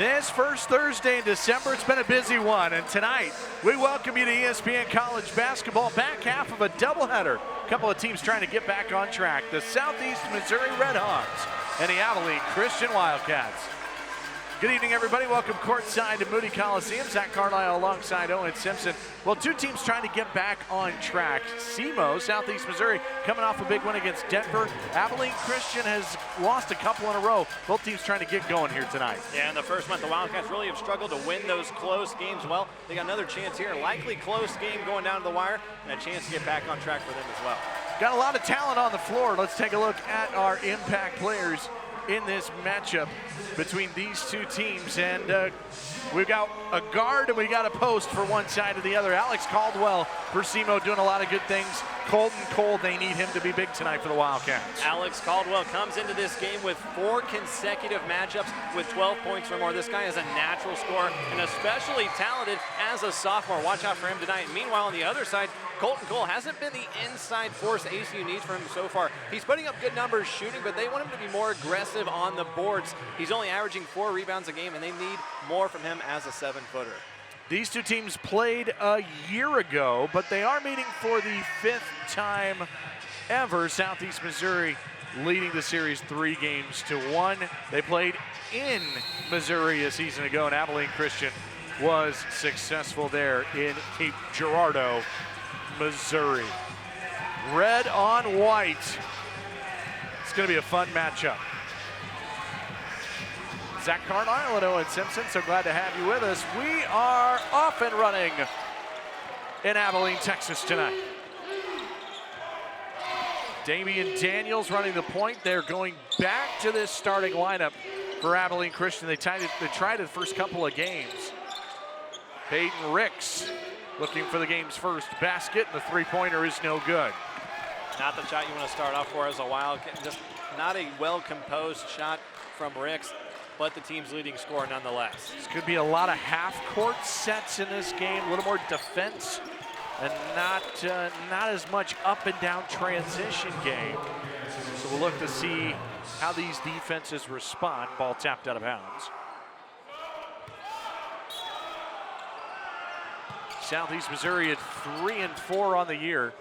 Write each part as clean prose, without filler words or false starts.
This first Thursday in December, it's been a busy one, and tonight we welcome you to ESPN College Basketball, back half of a doubleheader. A couple of teams trying to get back on track, the Southeast Missouri Redhawks and the Abilene Christian Wildcats. Good evening, everybody. Welcome courtside to Moody Coliseum. Zach Carlisle alongside Owen Simpson. Well, two teams trying to get back on track. SEMO, Southeast Missouri, coming off a big win against Denver. Abilene Christian has lost a couple in a row. Both teams trying to get going here tonight. Yeah, in the first month, the Wildcats really have struggled to win those close games. Well, they got another chance here. Likely close game going down to the wire, and a chance to get back on track for them as well. Got a lot of talent on the floor. Let's take a look at our impact players in this matchup between these two teams, and we've got a guard and we got a post for one side or the other. Alex Caldwell for SEMO doing a lot of good things. Colton Cole, they need him to be big tonight for the Wildcats. Alex Caldwell comes into this game with 4 consecutive matchups with 12 points or more. This guy is a natural scorer and especially talented as a sophomore. Watch out for him tonight. Meanwhile, on the other side, Colton Cole hasn't been the inside force ACU needs from him so far. He's putting up good numbers shooting, but they want him to be more aggressive on the boards. He's only averaging 4 rebounds a game, and they need more from him as a 7-footer. These two teams played a year ago, but they are meeting for the 5th time ever. Southeast Missouri leading the series 3-1. They played in Missouri a season ago, and Abilene Christian was successful there in Cape Girardeau, Missouri. Red on white. It's going to be a fun matchup. Zach Carlisle and Owen Simpson, so glad to have you with us. We are off and running in Abilene, Texas tonight. Damian Daniels running the point. They're going back to this starting lineup for Abilene Christian. They tried it the first couple of games. Peyton Ricks looking for the game's first basket, and the three-pointer is no good. Not the shot you want to start off for as a Wildcat. Just not a well-composed shot from Ricks, but the team's leading scorer nonetheless. This could be a lot of half-court sets in this game, a little more defense, and not as much up-and-down transition game. So we'll look to see how these defenses respond. Ball tapped out of bounds. Southeast Missouri at 3-4 on the year.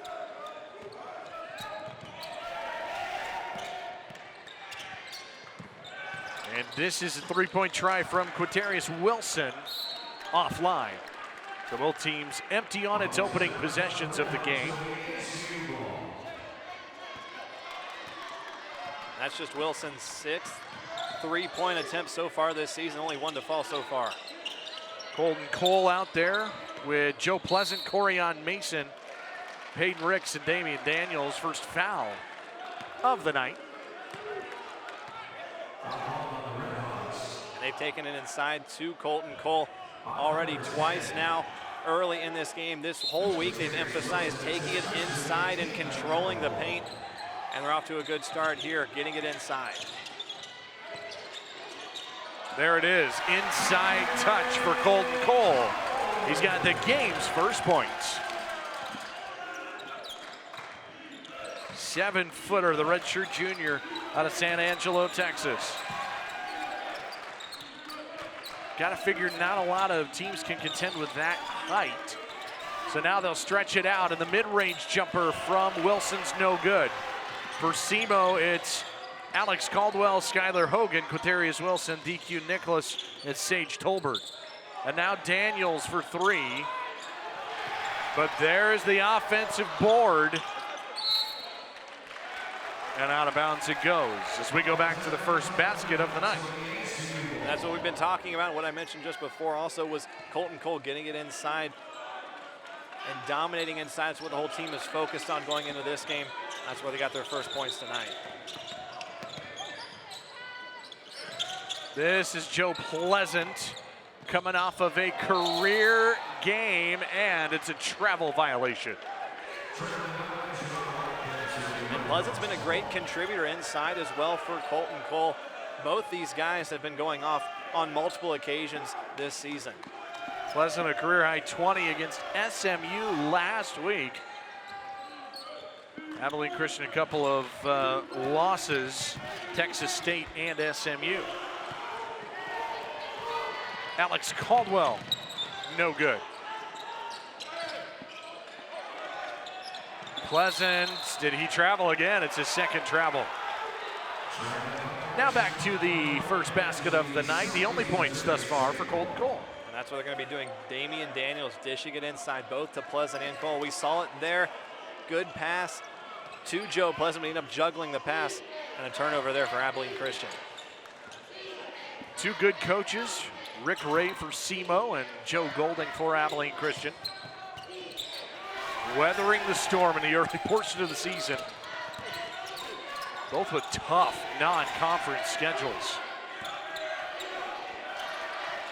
And this is a three-point try from Quatarius Wilson offline. So both teams empty on its opening possessions of the game. That's just Wilson's 6th three-point attempt so far this season, only 1 to fall so far. Colton Cole out there with Joe Pleasant, Corian Mason, Peyton Ricks, and Damian Daniels. First foul of the night. And they've taken it inside to Colton Cole already twice now early in this game. This whole week they've emphasized taking it inside and controlling the paint. And they're off to a good start here, getting it inside. There it is, inside touch for Colton Cole. He's got the game's first points. 7-footer, the redshirt junior out of San Angelo, Texas. Got to figure not a lot of teams can contend with that height. So now they'll stretch it out, and the mid-range jumper from Wilson's no good. For SEMO, it's Alex Caldwell, Skylar Hogan, Quatarius Wilson, DQ Nicholas, and Sage Tolbert. And now Daniels for 3. But there's the offensive board. And out of bounds it goes as we go back to the first basket of the night. That's what we've been talking about. What I mentioned just before also was Colton Cole getting it inside and dominating inside. That's what the whole team is focused on going into this game. That's where they got their first points tonight. This is Joe Pleasant coming off of a career game, and it's a travel violation. And Pleasant's been a great contributor inside as well for Colton Cole. Both these guys have been going off on multiple occasions this season. Pleasant a career high 20 against SMU last week. Abilene Christian a couple of losses, Texas State and SMU. Alex Caldwell, no good. Pleasant, did he travel again? It's his second travel. Now back to the first basket of the night. The only points thus far for Colton Cole. And that's what they're going to be doing. Damian Daniels dishing it inside both to Pleasant and Cole. We saw it there. Good pass to Joe Pleasant. We end up juggling the pass and a turnover there for Abilene Christian. Two good coaches, Rick Ray for SEMO and Joe Golding for Abilene Christian. Weathering the storm in the early portion of the season. Both with tough non-conference schedules.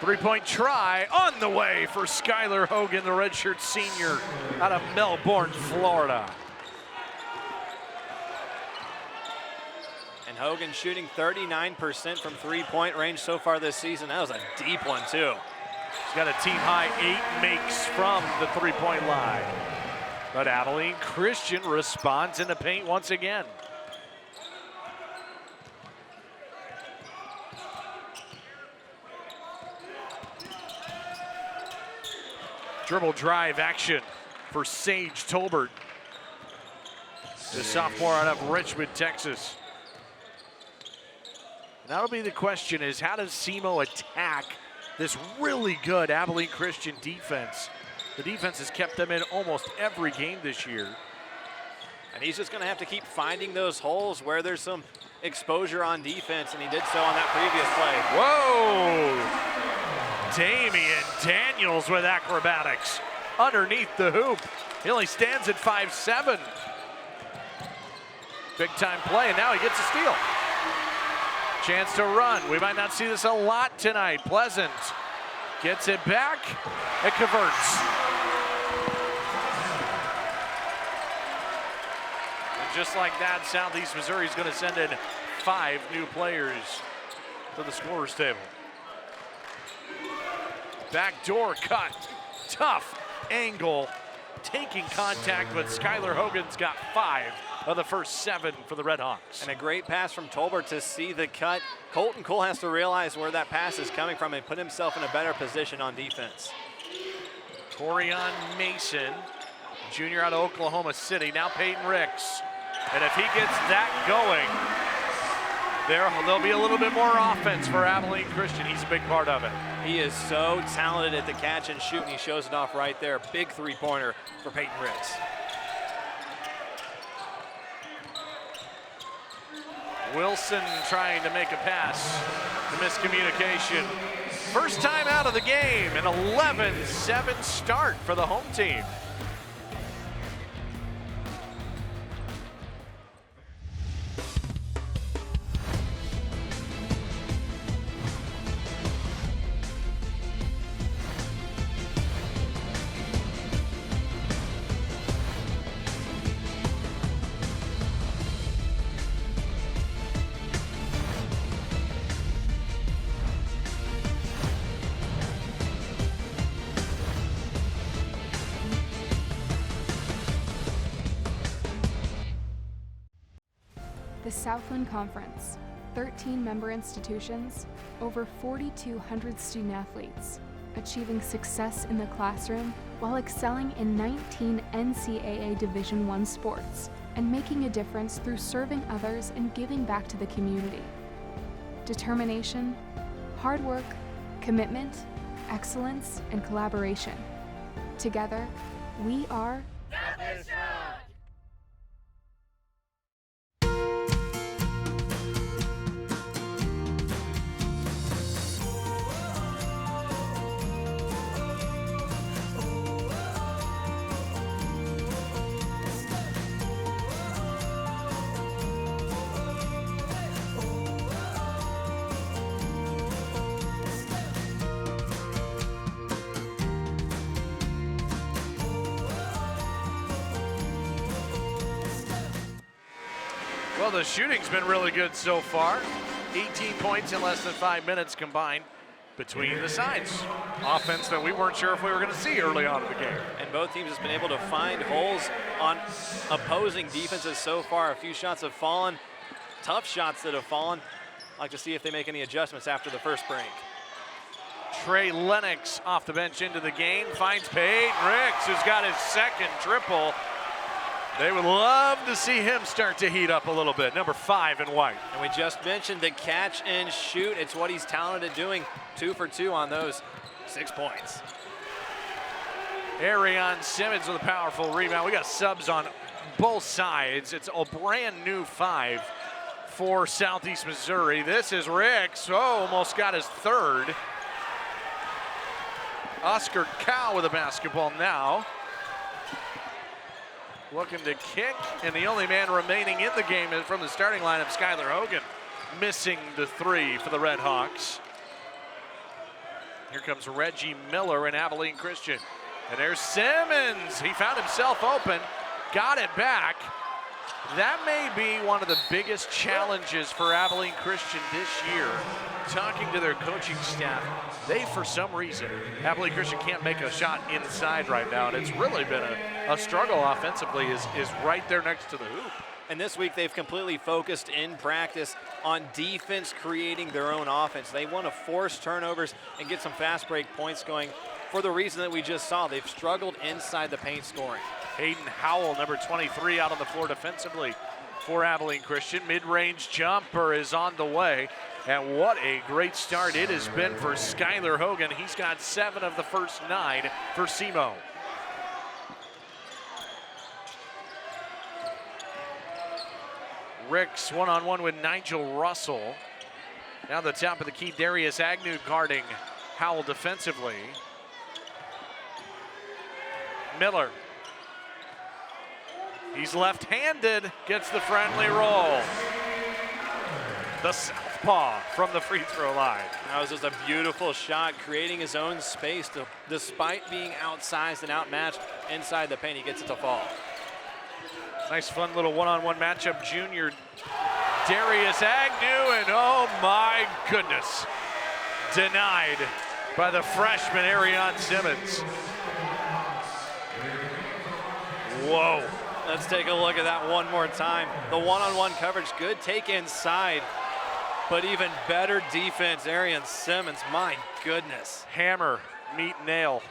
Three-point try on the way for Skylar Hogan, the redshirt senior out of Melbourne, Florida. And Hogan shooting 39% from three-point range so far this season. That was a deep one, too. He's got a team-high 8 makes from the three-point line. But Abilene Christian responds in the paint once again. Dribble drive action for Sage Tolbert, the sophomore out of Richmond, Texas. That'll be the question, is how does SEMO attack this really good Abilene Christian defense? The defense has kept them in almost every game this year. And he's just going to have to keep finding those holes where there's some exposure on defense, and he did so on that previous play. Whoa! Damian Daniels with acrobatics underneath the hoop. He only stands at 5'7". Big time play, and now he gets a steal. Chance to run. We might not see this a lot tonight. Pleasant gets it back. It converts. And just like that, Southeast Missouri is going to send in 5 new players to the scorer's table. Backdoor cut. Tough angle. Taking contact, but Skylar Hogan's got 5 of the first 7 for the Redhawks. And a great pass from Tolbert to see the cut. Colton Cole has to realize where that pass is coming from and put himself in a better position on defense. Torian Mason, junior out of Oklahoma City, now Peyton Ricks. And if he gets that going, there'll be a little bit more offense for Abilene Christian. He's a big part of it. He is so talented at the catch and shoot, and he shows it off right there. Big three-pointer for Peyton Ricks. Wilson trying to make a pass. The miscommunication. First time out of the game, an 11-7 start for the home team. The Southland Conference, 13 member institutions, over 4,200 student athletes, achieving success in the classroom while excelling in 19 NCAA Division I sports and making a difference through serving others and giving back to the community. Determination, hard work, commitment, excellence, and collaboration. Together, we are Southland Strong! Well, the shooting's been really good so far. 18 points in less than 5 minutes combined between the sides. Offense that we weren't sure if we were going to see early on in the game. And both teams have been able to find holes on opposing defenses so far. A few shots have fallen, tough shots that have fallen. I'd like to see if they make any adjustments after the first break. Trey Lennox off the bench into the game, finds Peyton Ricks, who's got his second triple. They would love to see him start to heat up a little bit. Number 5 in white. And we just mentioned the catch and shoot. It's what he's talented at doing. 2 for 2 on those. 6 points. Arion Simmons with a powerful rebound. We got subs on both sides. It's a brand new 5 for Southeast Missouri. This is Ricks. Oh, almost got his third. Oscar Cow with a basketball now. Looking to kick, and the only man remaining in the game is from the starting lineup, Skylar Hogan, missing the 3 for the Red Hawks. Here comes Reggie Miller and Abilene Christian. And there's Simmons. He found himself open, got it back. That may be one of the biggest challenges for Abilene Christian this year. Talking to their coaching staff, they, for some reason, Abilene Christian can't make a shot inside right now, and it's really been a struggle offensively, is right there next to the hoop. And this week they've completely focused in practice on defense creating their own offense. They want to force turnovers and get some fast break points going for the reason that we just saw. They've struggled inside the paint scoring. Hayden Howell, number 23, out on the floor defensively for Abilene Christian. Mid-range jumper is on the way. And what a great start it has been for Skylar Hogan. He's got 7 of the first 9 for SEMO. Ricks one-on-one with Nigel Russell. Now the top of the key, Darius Agnew guarding Howell defensively. Miller. He's left-handed, gets the friendly roll. The southpaw from the free throw line. That was just a beautiful shot, creating his own space despite being outsized and outmatched inside the paint. He gets it to fall. Nice fun little one-on-one matchup. Junior Darius Agnew, and oh my goodness, denied by the freshman Arion Simmons. Whoa. Let's take a look at that one more time. The one-on-one coverage, good take inside, but even better defense, Arion Simmons, my goodness. Hammer, meet nail.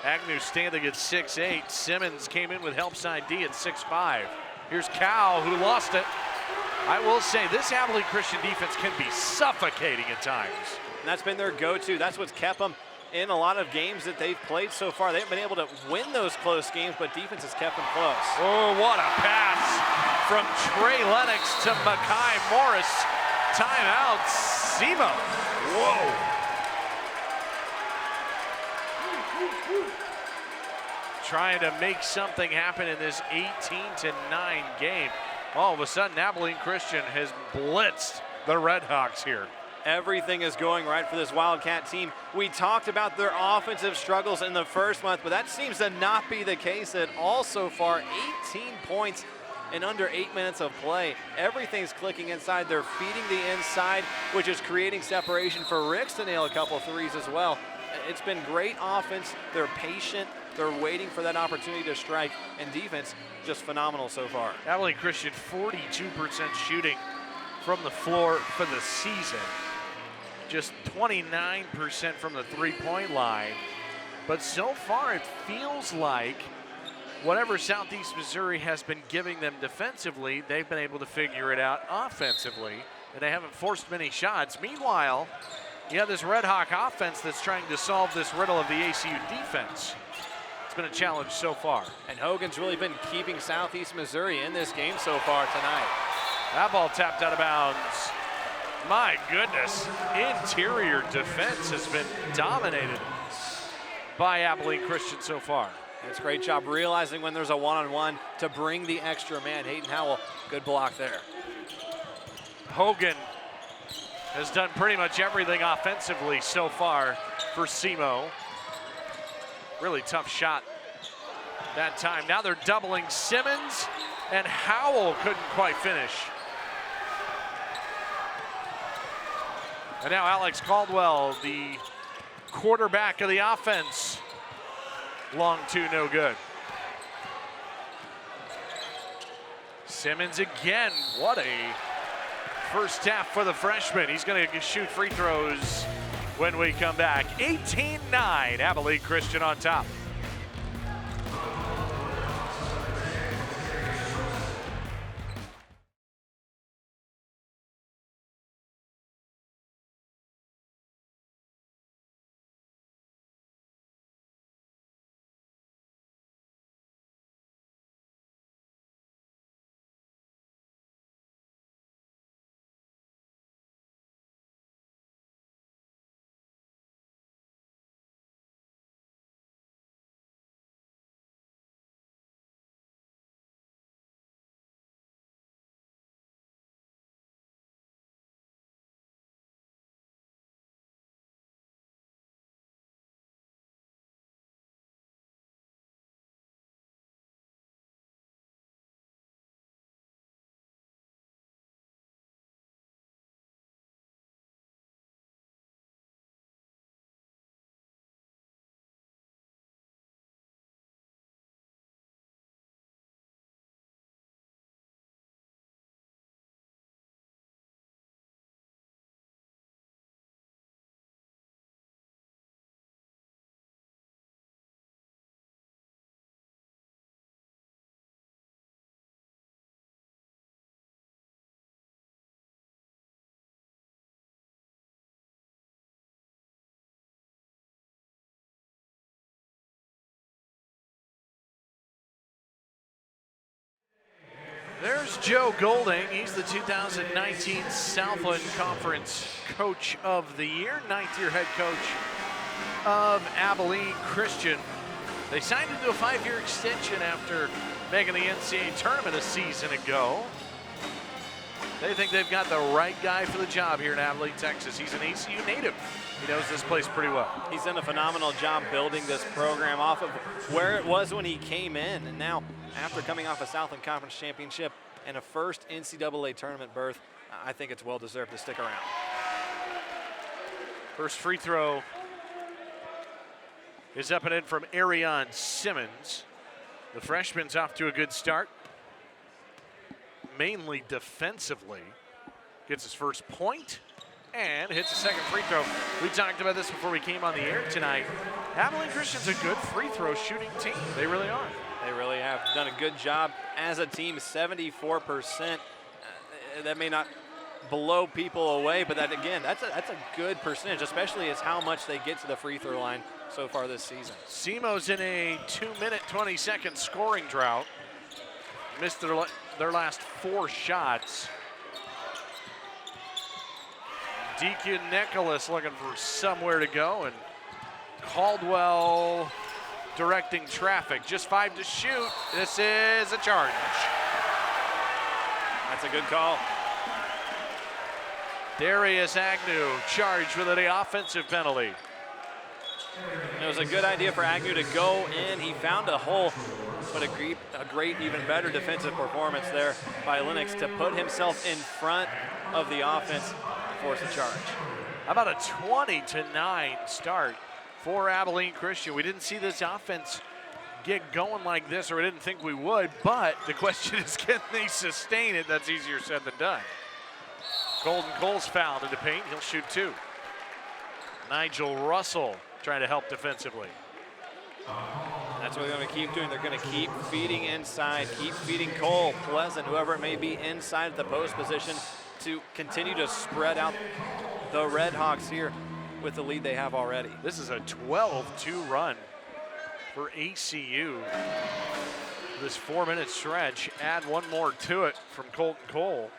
Agnew standing at 6'8". Simmons came in with help side D at 6'5". Here's Cow, who lost it. I will say this Abilene Christian defense can be suffocating at times. And that's been their go-to. That's what's kept them in a lot of games that they've played so far. They haven't been able to win those close games, but defense has kept them close. Oh, what a pass from Trey Lennox to Makai Morris. Timeout, SEMO. Whoa. Trying to make something happen in this 18-9 game. All of a sudden, Abilene Christian has blitzed the Red Hawks here. Everything is going right for this Wildcat team. We talked about their offensive struggles in the first month, but that seems to not be the case at all so far. 18 points in under 8 minutes of play. Everything's clicking inside. They're feeding the inside, which is creating separation for Ricks to nail a couple threes as well. It's been great offense. They're patient. They're waiting for that opportunity to strike, and defense just phenomenal so far. Abilene Christian 42% shooting from the floor for the season. Just 29% from the three-point line. But so far it feels like whatever Southeast Missouri has been giving them defensively, they've been able to figure it out offensively, and they haven't forced many shots. Meanwhile, you have this Red Hawk offense that's trying to solve this riddle of the ACU defense. It's been a challenge so far. And Hogan's really been keeping Southeast Missouri in this game so far tonight. That ball tapped out of bounds. My goodness, interior defense has been dominated by Abilene Christian so far. It's a great job realizing when there's a one-on-one to bring the extra man. Hayden Howell, good block there. Hogan has done pretty much everything offensively so far for SEMO. Really tough shot that time. Now they're doubling Simmons, and Howell couldn't quite finish. And now Alex Caldwell, the quarterback of the offense. Long two, no good. Simmons again. What a first half for the freshman. He's going to shoot free throws when we come back. 18-9, Abilene Christian on top. There's Joe Golding. He's the 2019 Southland Conference Coach of the Year, ninth-year head coach of Abilene Christian. They signed him to a 5-year extension after making the NCAA tournament a season ago. They think they've got the right guy for the job here in Abilene, Texas. He's an ACU native. He knows this place pretty well. He's done a phenomenal job building this program off of where it was when he came in. And now, after coming off a Southland Conference championship and a first NCAA tournament berth, I think it's well-deserved to stick around. First free throw is up and in from Arion Simmons. The freshman's off to a good start, mainly defensively. Gets his first point and hits a second free throw. We talked about this before we came on the air tonight. Abilene Christian's a good free throw shooting team. They really are. They really have done a good job as a team, 74%. That may not blow people away, but that again, that's a good percentage, especially as how much they get to the free throw line so far this season. SEMO's in a 2-minute, 20-second scoring drought. Missed their last 4 shots. Deacon Nicholas looking for somewhere to go, and Caldwell directing traffic. Just 5 to shoot. This is a charge. That's a good call. Darius Agnew charged with an offensive penalty. It was a good idea for Agnew to go in. He found a hole, but a great, even better defensive performance there by Lennox to put himself in front of the offense and force a charge. How about a 20-9 start for Abilene Christian? We didn't see this offense get going like this, or we didn't think we would, but the question is, can they sustain it? That's easier said than done. Golden Cole's fouled into paint. He'll shoot 2. Nigel Russell trying to help defensively. That's what they're going to keep doing. They're going to keep feeding inside, keep feeding Cole, Pleasant, whoever it may be inside the post position to continue to spread out the Red Hawks here with the lead they have already. This is a 12-2 run for ACU. This 4-minute stretch, add one more to it from Colton Cole.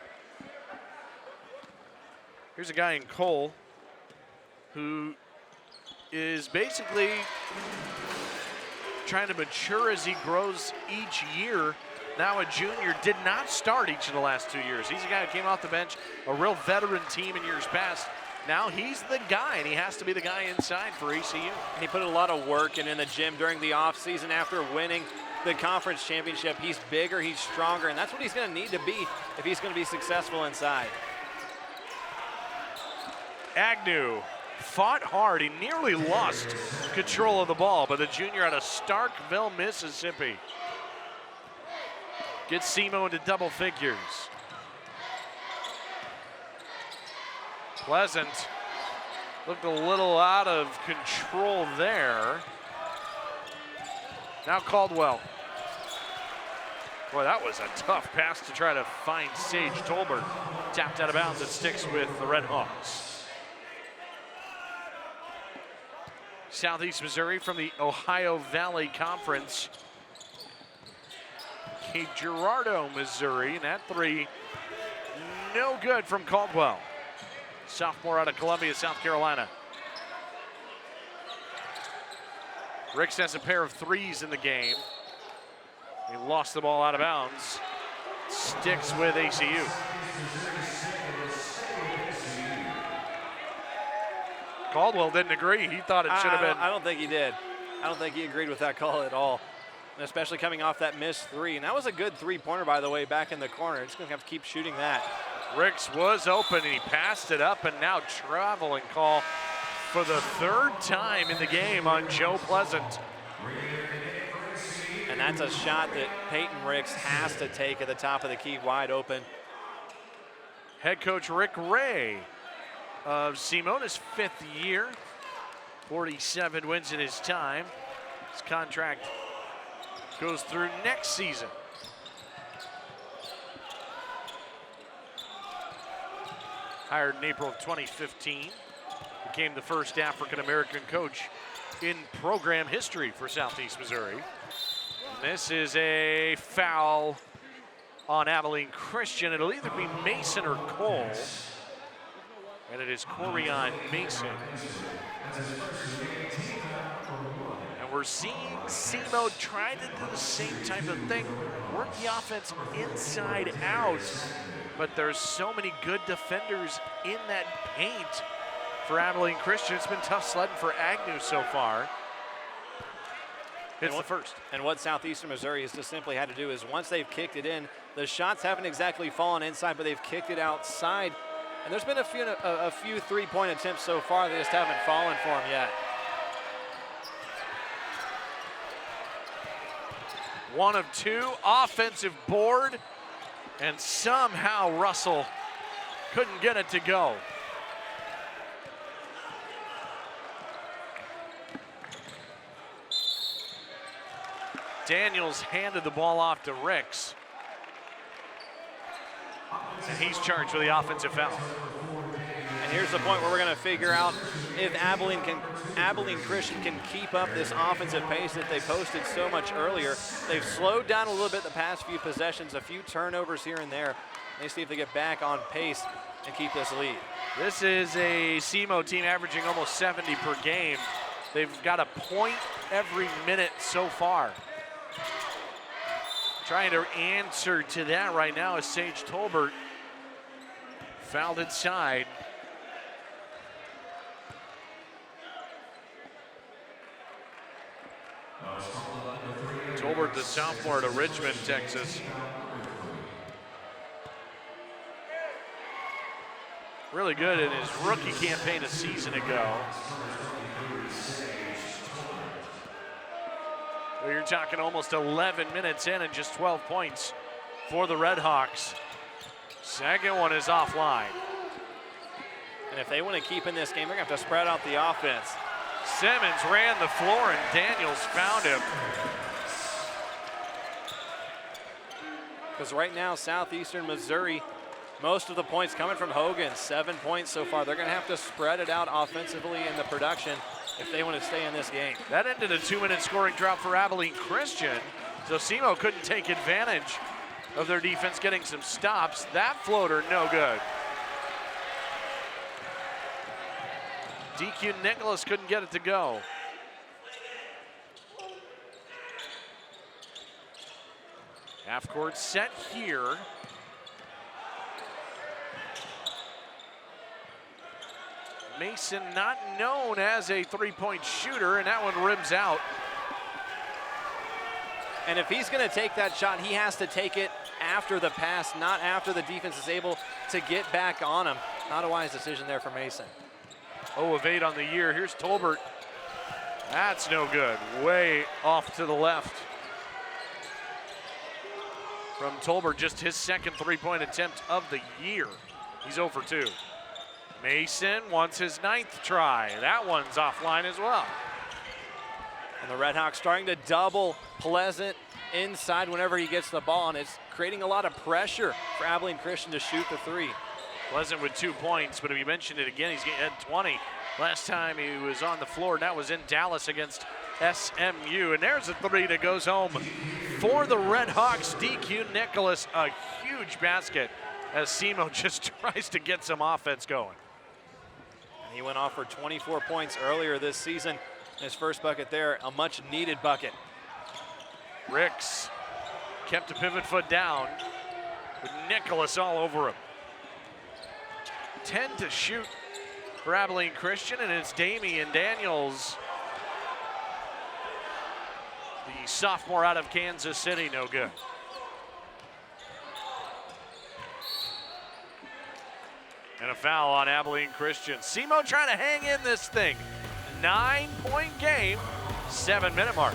Here's a guy in Cole who is basically trying to mature as he grows each year. Now a junior, did not start each of the last 2 years. He's a guy who came off the bench, a real veteran team in years past. Now he's the guy, and he has to be the guy inside for ACU. He put a lot of work in the gym during the offseason after winning the conference championship. He's bigger, he's stronger, and that's what he's going to need to be if he's going to be successful inside. Agnew fought hard. He nearly lost control of the ball, but the junior out of Starkville, Mississippi. Gets SEMO into double figures. Pleasant looked a little out of control there. Now Caldwell. Boy, that was a tough pass to try to find Sage Tolbert. Tapped out of bounds. It sticks with the Red Hawks. Southeast Missouri from the Ohio Valley Conference. Cape Girardeau, Missouri, and that three, no good from Caldwell. Sophomore out of Columbia, South Carolina. Ricks has a pair of threes in the game. He lost the ball out of bounds. Sticks with ACU. Caldwell didn't agree. He thought it should have been. I don't think he did. I don't think he agreed with that call at all. And especially coming off that missed three. And that was a good three-pointer, by the way, back in the corner. He's going to have to keep shooting that. Ricks was open and he passed it up, and now traveling call for the third time in the game on Joe Pleasant. And that's a shot that Peyton Ricks has to take at the top of the key, wide open. Head coach Rick Ray of SEMO, his 5th year, 47 wins in his time. His contract goes through next season. Hired in April of 2015, became the first African-American coach in program history for Southeast Missouri. And this is a foul on Abilene Christian. It'll either be Mason or Cole. And it is Corian Mason. And we're seeing SEMO try to do the same type of thing. Work the offense inside out. But there's so many good defenders in that paint for Abilene Christian. It's been tough sledding for Agnew so far. It's the first. And what Southeastern Missouri has just simply had to do is once they've kicked it in, the shots haven't exactly fallen inside, but they've kicked it outside. And there's been a few three-point attempts so far. They just haven't fallen for them yet. One of two, offensive board, and somehow Russell couldn't get it to go. Daniels handed the ball off to Ricks. And he's charged with the offensive foul. And here's the point where we're going to figure out if Abilene Christian can keep up this offensive pace that they posted so much earlier. They've slowed down a little bit the past few possessions, a few turnovers here and there. They see if they get back on pace and keep this lead. This is a SEMO team averaging almost 70 per game. They've got a point every minute so far. Trying to answer to that right now is Sage Tolbert. Fouled inside. Tolbert, the sophomore to Richmond, Texas. Really good in his rookie campaign a season ago. So you're talking almost 11 minutes in and just 12 points for the Red Hawks. Second one is offline. And if they want to keep in this game, they're going to have to spread out the offense. Simmons ran the floor and Daniels found him. Because right now, Southeastern Missouri, most of the points coming from Hogan, 7 points so far. They're going to have to spread it out offensively in the production if they want to stay in this game. That ended a 2-minute scoring drought for Abilene Christian. So SEMO couldn't take advantage of their defense getting some stops. That floater, no good. DQ Nicholas couldn't get it to go. Half court set here. Mason not known as a three-point shooter, and that one rims out. And if he's going to take that shot, he has to take it after the pass, not after the defense is able to get back on him. Not a wise decision there for Mason. 0 of 8 on the year. Here's Tolbert. That's no good. Way off to the left. from Tolbert, just his second three-point attempt of the year. He's 0 for 2. Mason wants his 9th try. That one's offline as well. And the Redhawks starting to double Pleasant inside whenever he gets the ball, and it's creating a lot of pressure for Abilene Christian to shoot the three. Pleasant with 2 points, but if you mentioned it again, he's had 20 last time he was on the floor, and that was in Dallas against SMU. And there's a three that goes home for the Redhawks. DQ Nicholas, a huge basket as SEMO just tries to get some offense going. And he went off for 24 points earlier this season. His first bucket there, a much needed bucket. Ricks kept a pivot foot down with Nicholas all over him. 10 to shoot for Abilene Christian, and it's Damian Daniels, the sophomore out of Kansas City, no good. And a foul on Abilene Christian. SEMO trying to hang in this thing. 9-point game, 7-minute mark.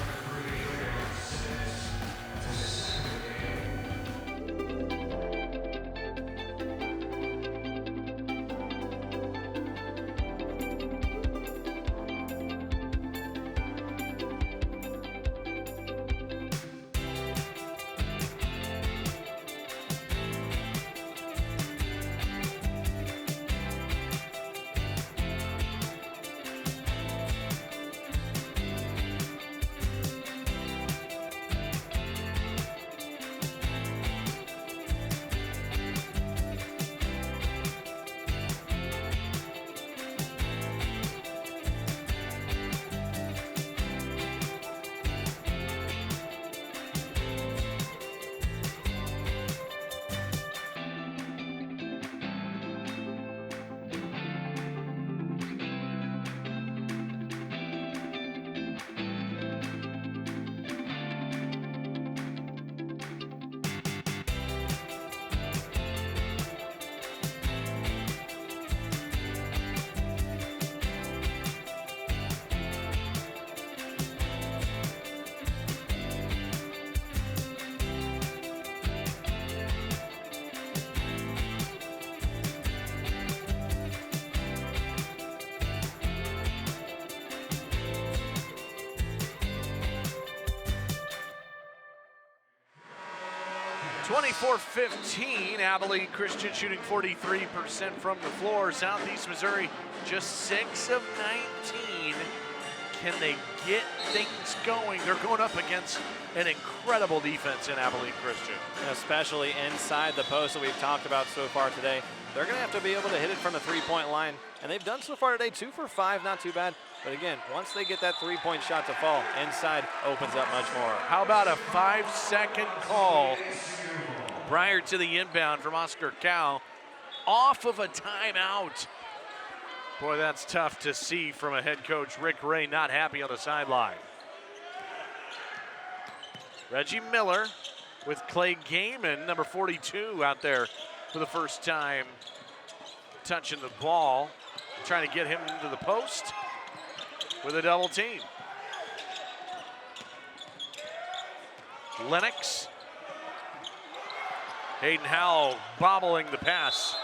(24-15), Abilene Christian shooting 43% from the floor. Southeast Missouri just 6 of 19. Can they get things going? They're going up against an incredible defense in Abilene Christian. Especially inside the post that we've talked about so far today. They're going to have to be able to hit it from the three-point line, and they've done so far today. 2 for 5, not too bad. But again, once they get that three-point shot to fall, inside opens up much more. How about a 5-second call prior to the inbound from Oscar Cow off of a timeout? Boy, that's tough to see from a head coach. Rick Ray not happy on the sideline. Reggie Miller with Clay Gaiman, number 42, out there for the first time touching the ball. Trying to get him into the post with a double team. Lennox. Hayden Howell bobbling the pass.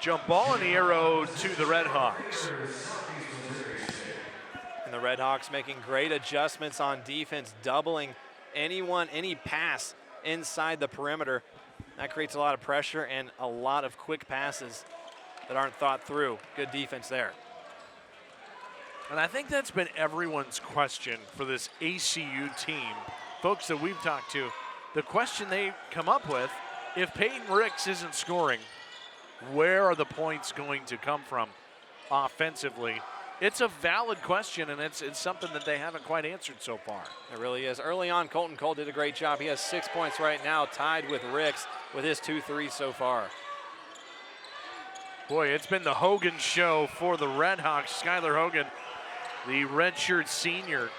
Jump ball in the arrow to the Redhawks. And the Redhawks making great adjustments on defense, doubling any pass inside the perimeter. That creates a lot of pressure and a lot of quick passes that aren't thought through. Good defense there. And I think that's been everyone's question for this ACU team. Folks that we've talked to, the question they come up with, if Peyton Ricks isn't scoring, where are the points going to come from offensively? It's a valid question, and it's something that they haven't quite answered so far. It really is. Early on, Colton Cole did a great job. He has 6 points right now, tied with Ricks with his 2 threes so far. Boy, it's been the Hogan show for the Redhawks. Skylar Hogan, the redshirt senior.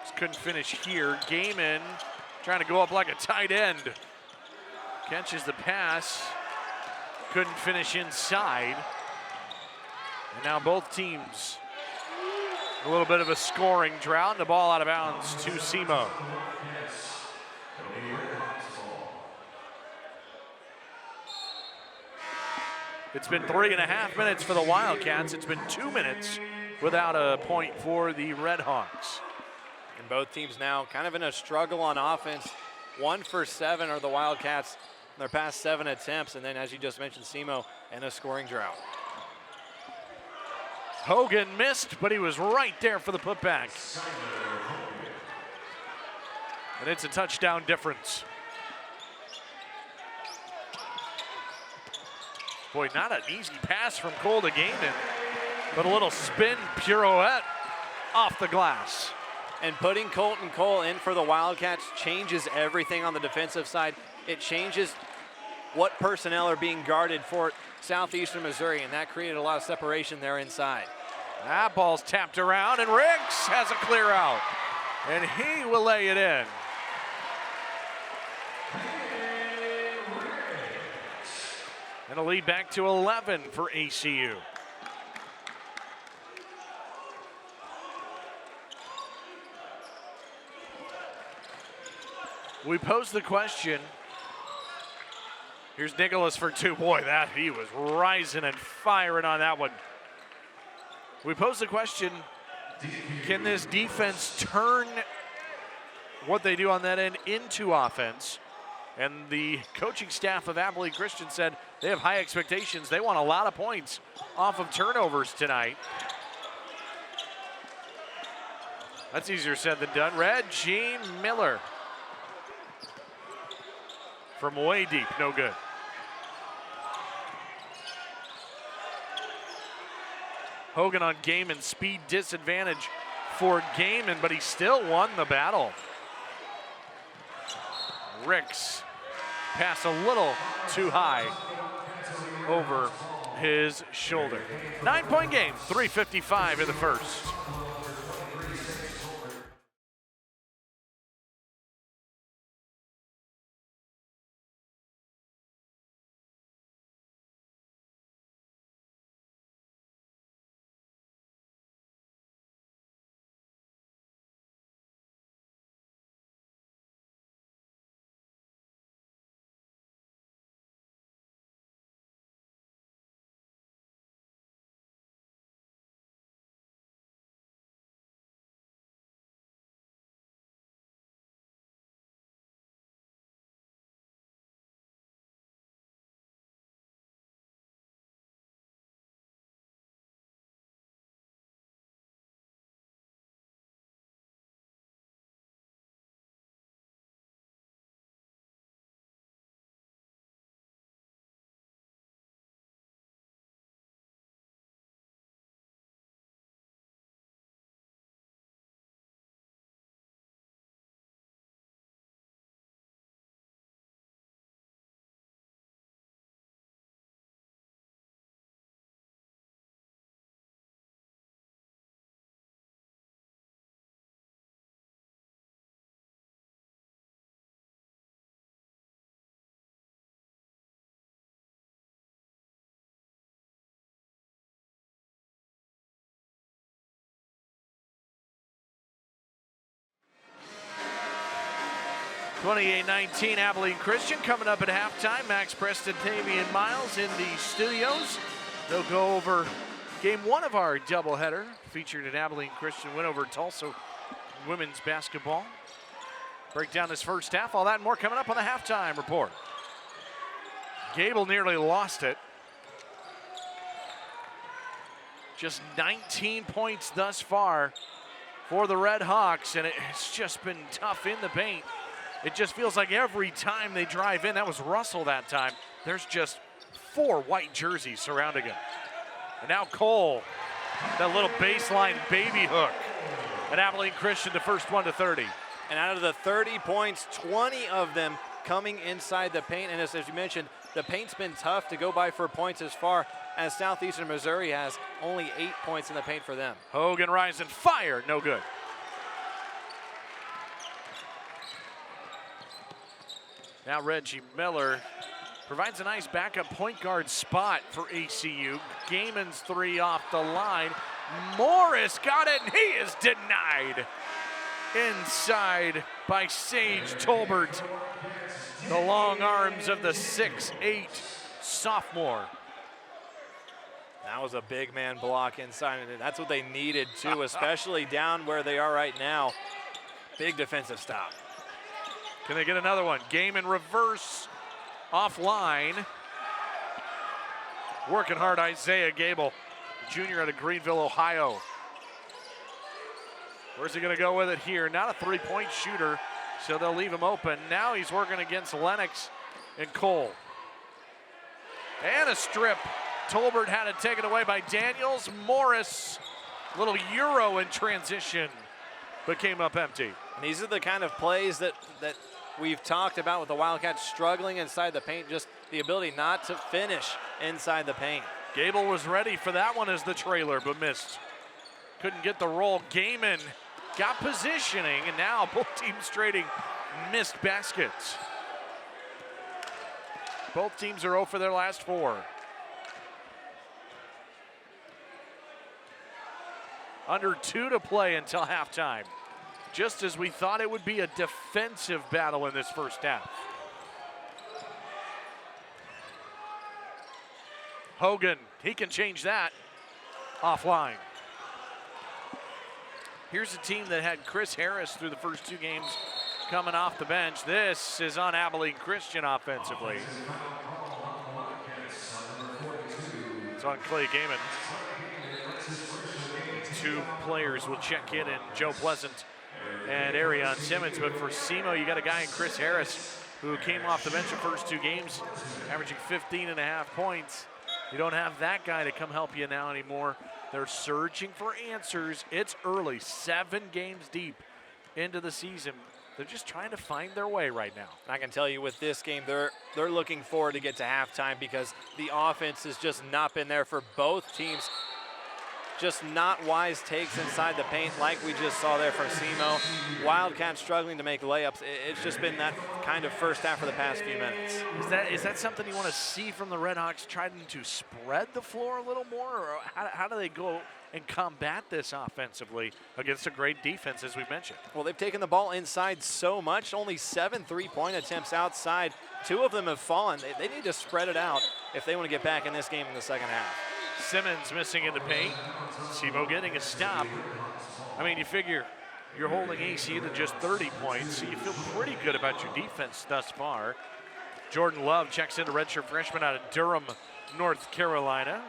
Just couldn't finish here. Gaiman trying to go up like a tight end. Catches the pass. Couldn't finish inside. And now both teams A little bit of a scoring drought, and the ball out of bounds to SEMO. It's been 3.5 minutes for the Wildcats. It's been 2 minutes without a point for the Red Hawks. And both teams now kind of in a struggle on offense. 1 for 7 are the Wildcats in their past 7 attempts. And then, as you just mentioned, SEMO in a scoring drought. Hogan missed, but he was right there for the putback. And it's a touchdown difference. Boy, not an easy pass from Cole to Gaiman, but a little spin pirouette off the glass. And putting Colton Cole in for the Wildcats changes everything on the defensive side. It changes what personnel are being guarded for Southeastern Missouri, and that created a lot of separation there inside. That ball's tapped around, and Riggs has a clear out, and he will lay it in. And a lead back to 11 for ACU. We posed the question. Here's Nicholas for 2. Boy, that he was rising and firing on that one. We posed the question, can this defense turn what they do on that end into offense? And the coaching staff of Abilene Christian said they have high expectations. They want a lot of points off of turnovers tonight. That's easier said than done. Reggie Miller from way deep, no good. Hogan on Gaiman, speed disadvantage for Gaiman, but he still won the battle. Ricks pass a little too high over his shoulder. 9-point game, 3:55 in the first. (28-19) Abilene Christian coming up at halftime. Max Preston, Tavian Miles in the studios. They'll go over game 1 of our doubleheader, featured an Abilene Christian win over Tulsa women's basketball. Break down this first half, all that and more coming up on the halftime report. Gable nearly lost it. Just 19 points thus far for the Red Hawks, and it's just been tough in the paint. It just feels like every time they drive in, that was Russell that time, there's just 4 white jerseys surrounding him. And now Cole, that little baseline baby hook. And Abilene Christian, the first one to 30. And out of the 30 points, 20 of them coming inside the paint. And as you mentioned, the paint's been tough to go by for points as far as Southeastern Missouri has. Only 8 points in the paint for them. Hogan rising, fire, no good. Now Reggie Miller provides a nice backup point guard spot for ACU. Gaiman's 3 off the line. Morris got it, and he is denied. Inside by Sage Tolbert. The long arms of the 6'8" sophomore. That was a big man block inside, and that's what they needed too, especially down where they are right now. Big defensive stop. Can they get another one? Game in reverse, offline. Working hard, Isaiah Gable, junior out of Greenville, Ohio. Where's he gonna go with it here? Not a three-point shooter, so they'll leave him open. Now he's working against Lennox and Cole. And a strip. Tolbert had it taken away by Daniels. Morris, little Euro in transition, but came up empty. And these are the kind of plays that we've talked about with the Wildcats struggling inside the paint, just the ability not to finish inside the paint. Gable was ready for that one as the trailer, but missed. Couldn't get the roll. Gaiman got positioning, and now both teams trading missed baskets. Both teams are 0 for their last 4. Under 2 to play until halftime. Just as we thought it would be a defensive battle in this first half. Hogan, he can change that offline. Here's a team that had Chris Harris through the first 2 games coming off the bench. This is on Abilene Christian offensively. It's on Clay Gaiman. 2 players will check in, and Joe Pleasant and Arion Simmons. But for SEMO, you got a guy in Chris Harris who came off the bench the first 2 games, averaging 15.5 points. You don't have that guy to come help you now anymore. They're searching for answers. It's early, 7 games deep into the season. They're just trying to find their way right now. I can tell you with this game, they're looking forward to get to halftime because the offense has just not been there for both teams. Just not wise takes inside the paint like we just saw there from SEMO. Wildcats struggling to make layups. It's just been that kind of first half for the past few minutes. Is that something you want to see from the Redhawks, trying to spread the floor a little more? Or how do they go and combat this offensively against a great defense, as we mentioned? Well, they've taken the ball inside so much. Only 7 3-point attempts outside. 2 of them have fallen. They need to spread it out if they want to get back in this game in the second half. Simmons missing in the paint. SEMO getting a stop. I mean, you figure you're holding ACU to just 30 points, so you feel pretty good about your defense thus far. Jordan Love checks into redshirt freshman out of Durham, North Carolina.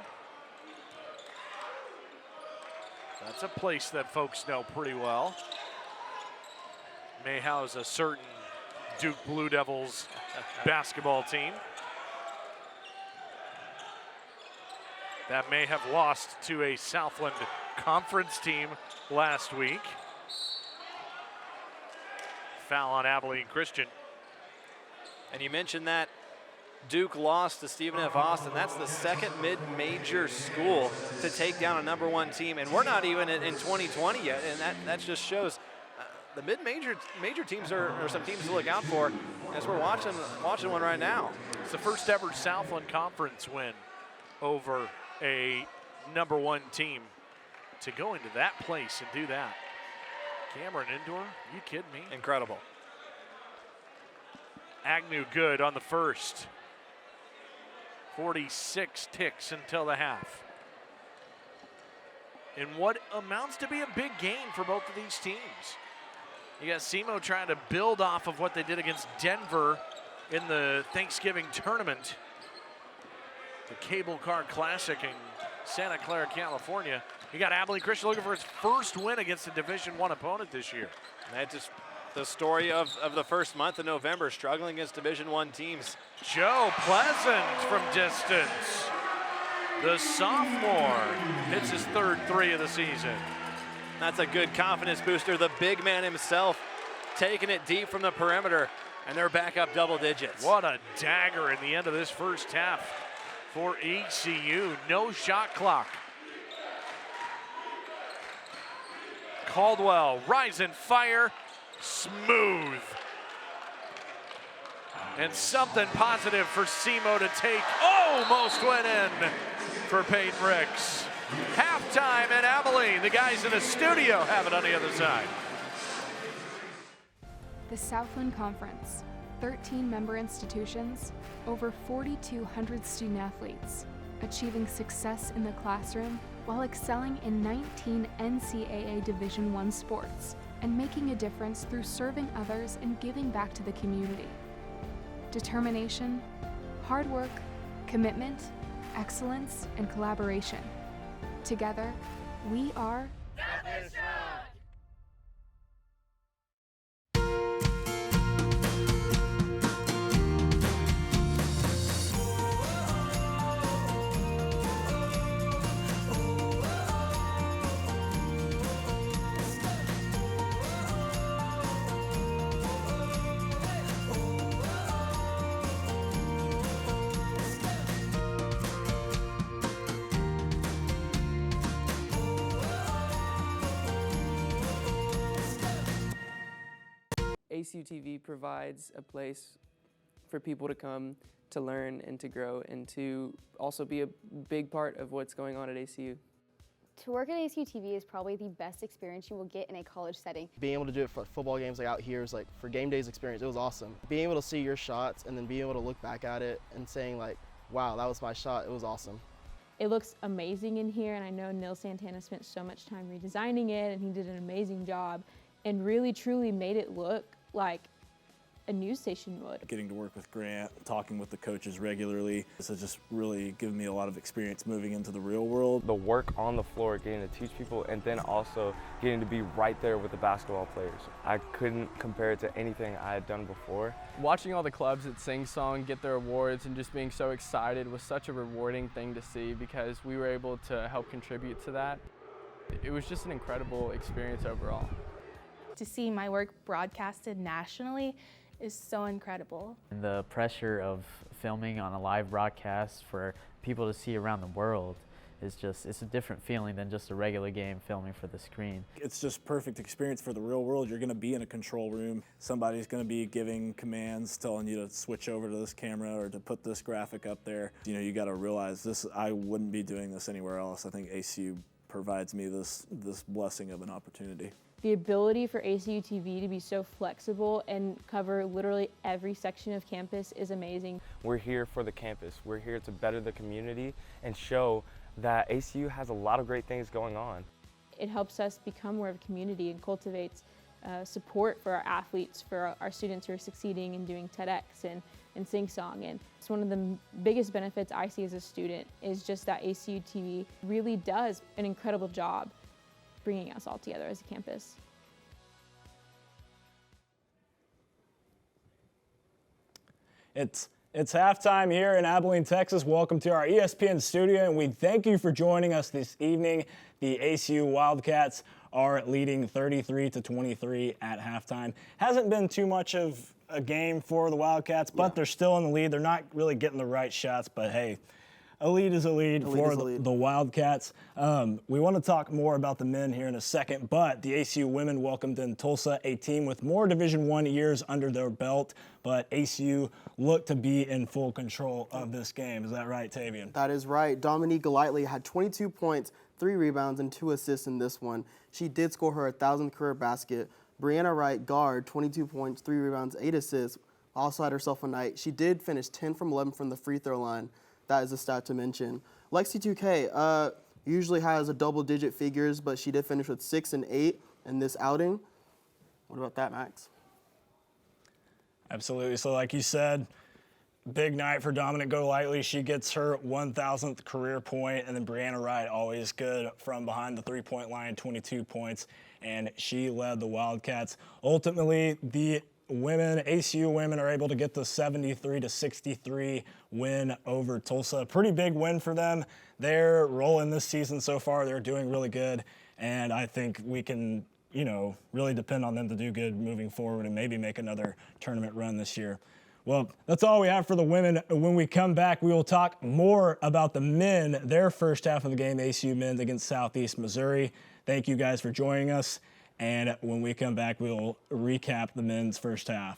That's a place that folks know pretty well. May house a certain Duke Blue Devils basketball team that may have lost to a Southland Conference team last week. Foul on Abilene Christian. And you mentioned that Duke lost to Stephen F. Austin. That's the second mid-major school to take down a #1 team, and we're not even in 2020 yet, and that just shows the mid-major teams are some teams to look out for as we're watching one right now. It's the first ever Southland Conference win over a #1 team to go into that place and do that. Cameron Indoor, you kidding me? Incredible. Agnew good on the first. 46 ticks until the half. In what amounts to be a big game for both of these teams. You got SEMO trying to build off of what they did against Denver in the Thanksgiving tournament. The Cable Car Classic in Santa Clara, California. You got Abilene Christian looking for his first win against a Division I opponent this year. That's just the story of the first month of November, struggling against Division I teams. Joe Pleasant from distance. The sophomore hits his 3rd 3 of the season. That's a good confidence booster. The big man himself taking it deep from the perimeter, and they're back up double digits. What a dagger in the end of this first half for ACU. No shot clock. Caldwell, rise and fire, smooth. And something positive for SEMO to take. Almost went in for Peyton Ricks. Halftime in Abilene. The guys in the studio have it on the other side. The Southland Conference, 13 member institutions, over 4,200 student athletes, achieving success in the classroom while excelling in 19 NCAA Division I sports and making a difference through serving others and giving back to the community. Determination, hard work, commitment, excellence, and collaboration. Together, we are ACU TV provides a place for people to come to learn and to grow and to also be a big part of what's going on at ACU. To work at ACU TV is probably the best experience you will get in a college setting. Being able to do it for football games like out here is like for game days experience, it was awesome. Being able to see your shots and then being able to look back at it and saying like, wow, that was my shot, it was awesome. It looks amazing in here, and I know Neil Santana spent so much time redesigning it, and he did an amazing job and really truly made it look like a news station would. Getting to work with Grant, talking with the coaches regularly, this has just really given me a lot of experience moving into the real world. The work on the floor, getting to teach people, and then also getting to be right there with the basketball players. I couldn't compare it to anything I had done before. Watching all the clubs at Sing Song get their awards and just being so excited was such a rewarding thing to see because we were able to help contribute to that. It was just an incredible experience overall. To see my work broadcasted nationally is so incredible. And the pressure of filming on a live broadcast for people to see around the world is just, it's a different feeling than just a regular game filming for the screen. It's just perfect experience for the real world. You're going to be in a control room. Somebody's going to be giving commands, telling you to switch over to this camera or to put this graphic up there. You know, you got to realize this, I wouldn't be doing this anywhere else. I think ACU provides me this blessing of an opportunity. The ability for ACU TV to be so flexible and cover literally every section of campus is amazing. We're here for the campus. We're here to better the community and show that ACU has a lot of great things going on. It helps us become more of a community and cultivates support for our athletes, for our students who are succeeding and doing TEDx and Sing Song. And it's one of the biggest benefits I see as a student is just that ACU TV really does an incredible job bringing us all together as a campus. It's halftime here in Abilene, Texas. Welcome to our ESPN studio, and we thank you for joining us this evening. The ACU Wildcats are leading 33-23 at halftime. Hasn't been too much of a game for the Wildcats, but they're still in the lead. They're not really getting the right shots, but hey, a lead is a lead for the Wildcats. We want to talk more about the men here in a second, but the ACU women welcomed in Tulsa, a team with more Division I years under their belt, but ACU looked to be in full control of this game. Is that right, Tavian? That is right. Dominique Golightly had 22 points, 3 rebounds, and 2 assists in this one. She did score her 1,000th career basket. Brianna Wright, guard, 22 points, 3 rebounds, 8 assists, also had herself a night. She did finish 10 from 11 from the free throw line. That is a stat to mention. Lexi 2K usually has a double-digit figures, but she did finish with 6 and 8 in this outing. What about that, Max? Absolutely. So like you said, big night for Dominic Golightly. She gets her 1,000th career point, and then Brianna Wright, always good from behind the three-point line, 22 points, and she led the Wildcats. Ultimately, the ACU women are able to get the 73-63 win over Tulsa. A pretty big win for them. They're rolling this season so far. They're doing really good, and I think we can, really depend on them to do good moving forward and maybe make another tournament run this year. Well, that's all we have for the women. When we come back, we will talk more about the men, their first half of the game, ACU men against Southeast Missouri. Thank you guys for joining us. And when we come back, we'll recap the men's first half.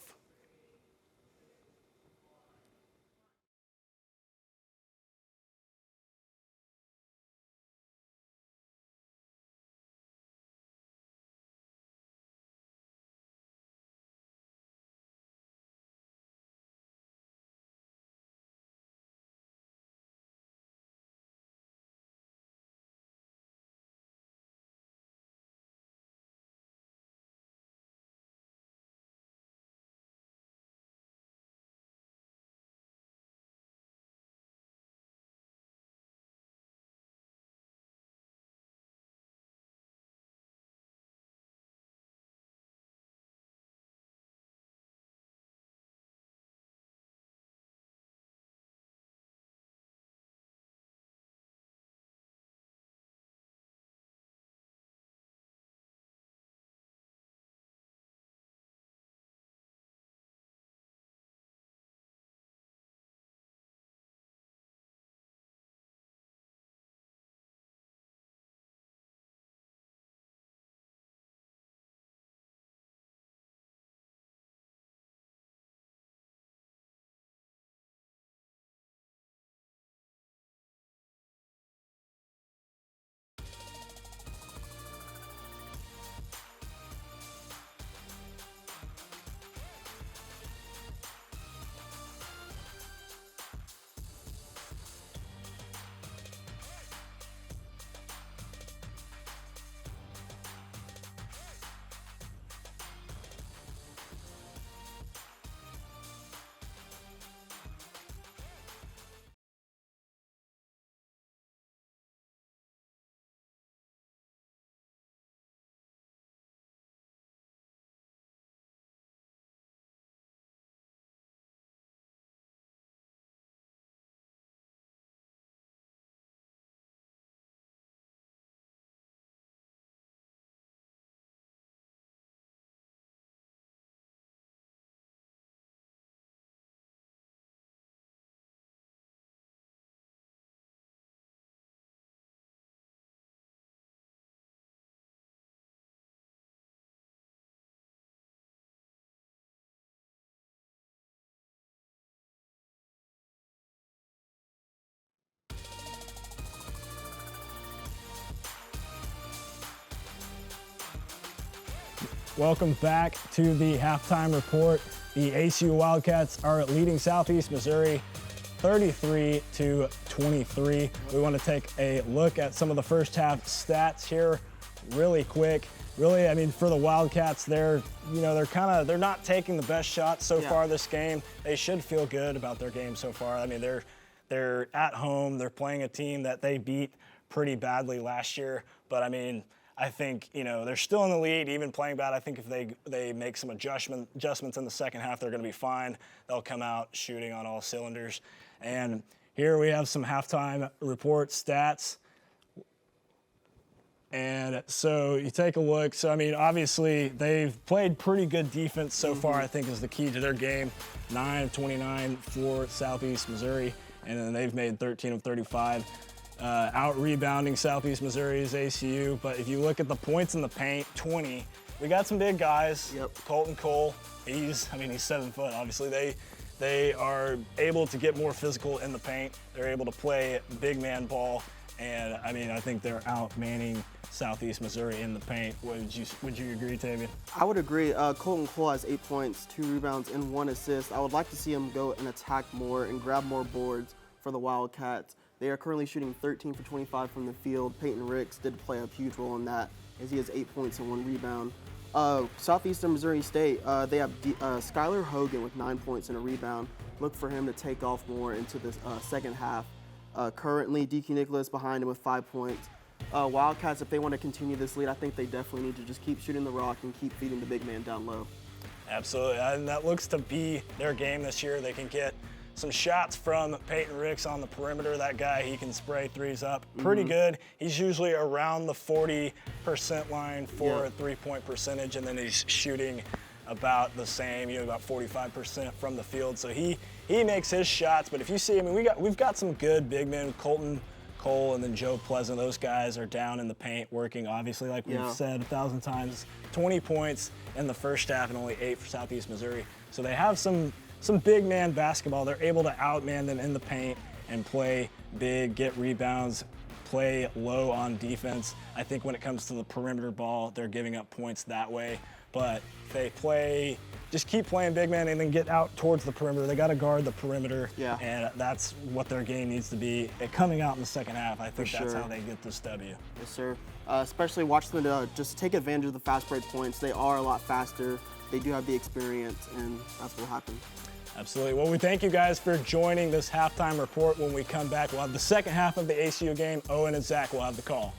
Welcome back to the halftime report. The ACU Wildcats are leading Southeast Missouri 33-23. We want to take a look at some of the first half stats here really quick. Really, I mean, for the Wildcats, they're not taking the best shots so far this game. They should feel good about their game so far. I mean, they're at home. They're playing a team that they beat pretty badly last year. But I mean, I think, they're still in the lead, even playing bad. I think if they make some adjustments in the second half, they're going to be fine. They'll come out shooting on all cylinders. And here we have some halftime report stats. And so you take a look. So, I mean, obviously, they've played pretty good defense so far, I think, is the key to their game. 9 of 29 for Southeast Missouri, and then they've made 13 of 35. Out-rebounding Southeast Missouri's ACU. But if you look at the points in the paint, 20. We got some big guys. Colton Cole, he's 7 foot, obviously. They are able to get more physical in the paint. They're able to play big man ball. And, I mean, I think they're out-manning Southeast Missouri in the paint. Would you agree, Tavian? I would agree. Colton Cole has 8 points, 2 rebounds, and 1 assist. I would like to see him go and attack more and grab more boards for the Wildcats. They are currently shooting 13 for 25 from the field. Peyton Ricks did play a huge role in that, as he has 8 points and 1 rebound. Southeastern Missouri State, they have Skylar Hogan with 9 points and a rebound. Look for him to take off more into this second half. Currently, DQ Nicholas behind him with 5 points. Wildcats, if they want to continue this lead, I think they definitely need to just keep shooting the rock and keep feeding the big man down low. Absolutely, and that looks to be their game this year. They can get some shots from Peyton Ricks on the perimeter. That guy, he can spray threes up pretty good. He's usually around the 40% line for a three-point percentage, and then he's shooting about the same, about 45% from the field. So he makes his shots. But if you see, I mean, we've got some good big men. Colton Cole and then Joe Pleasant. Those guys are down in the paint working, obviously, like we've said 1,000 times. 20 points in the first half and only 8 for Southeast Missouri. So they have some big man basketball. They're able to outman them in the paint and play big, get rebounds, play low on defense. I think when it comes to the perimeter ball, they're giving up points that way. But they just keep playing big man and then get out towards the perimeter. They got to guard the perimeter, and that's what their game needs to be. Coming out in the second half, I think that's how they get this W. Yes, sir. Especially watch them just take advantage of the fast break points. They are a lot faster. They do have the experience, and that's what will happen. Absolutely. Well, we thank you guys for joining this halftime report. When we come back, we'll have the second half of the ACU game. Owen and Zach will have the call.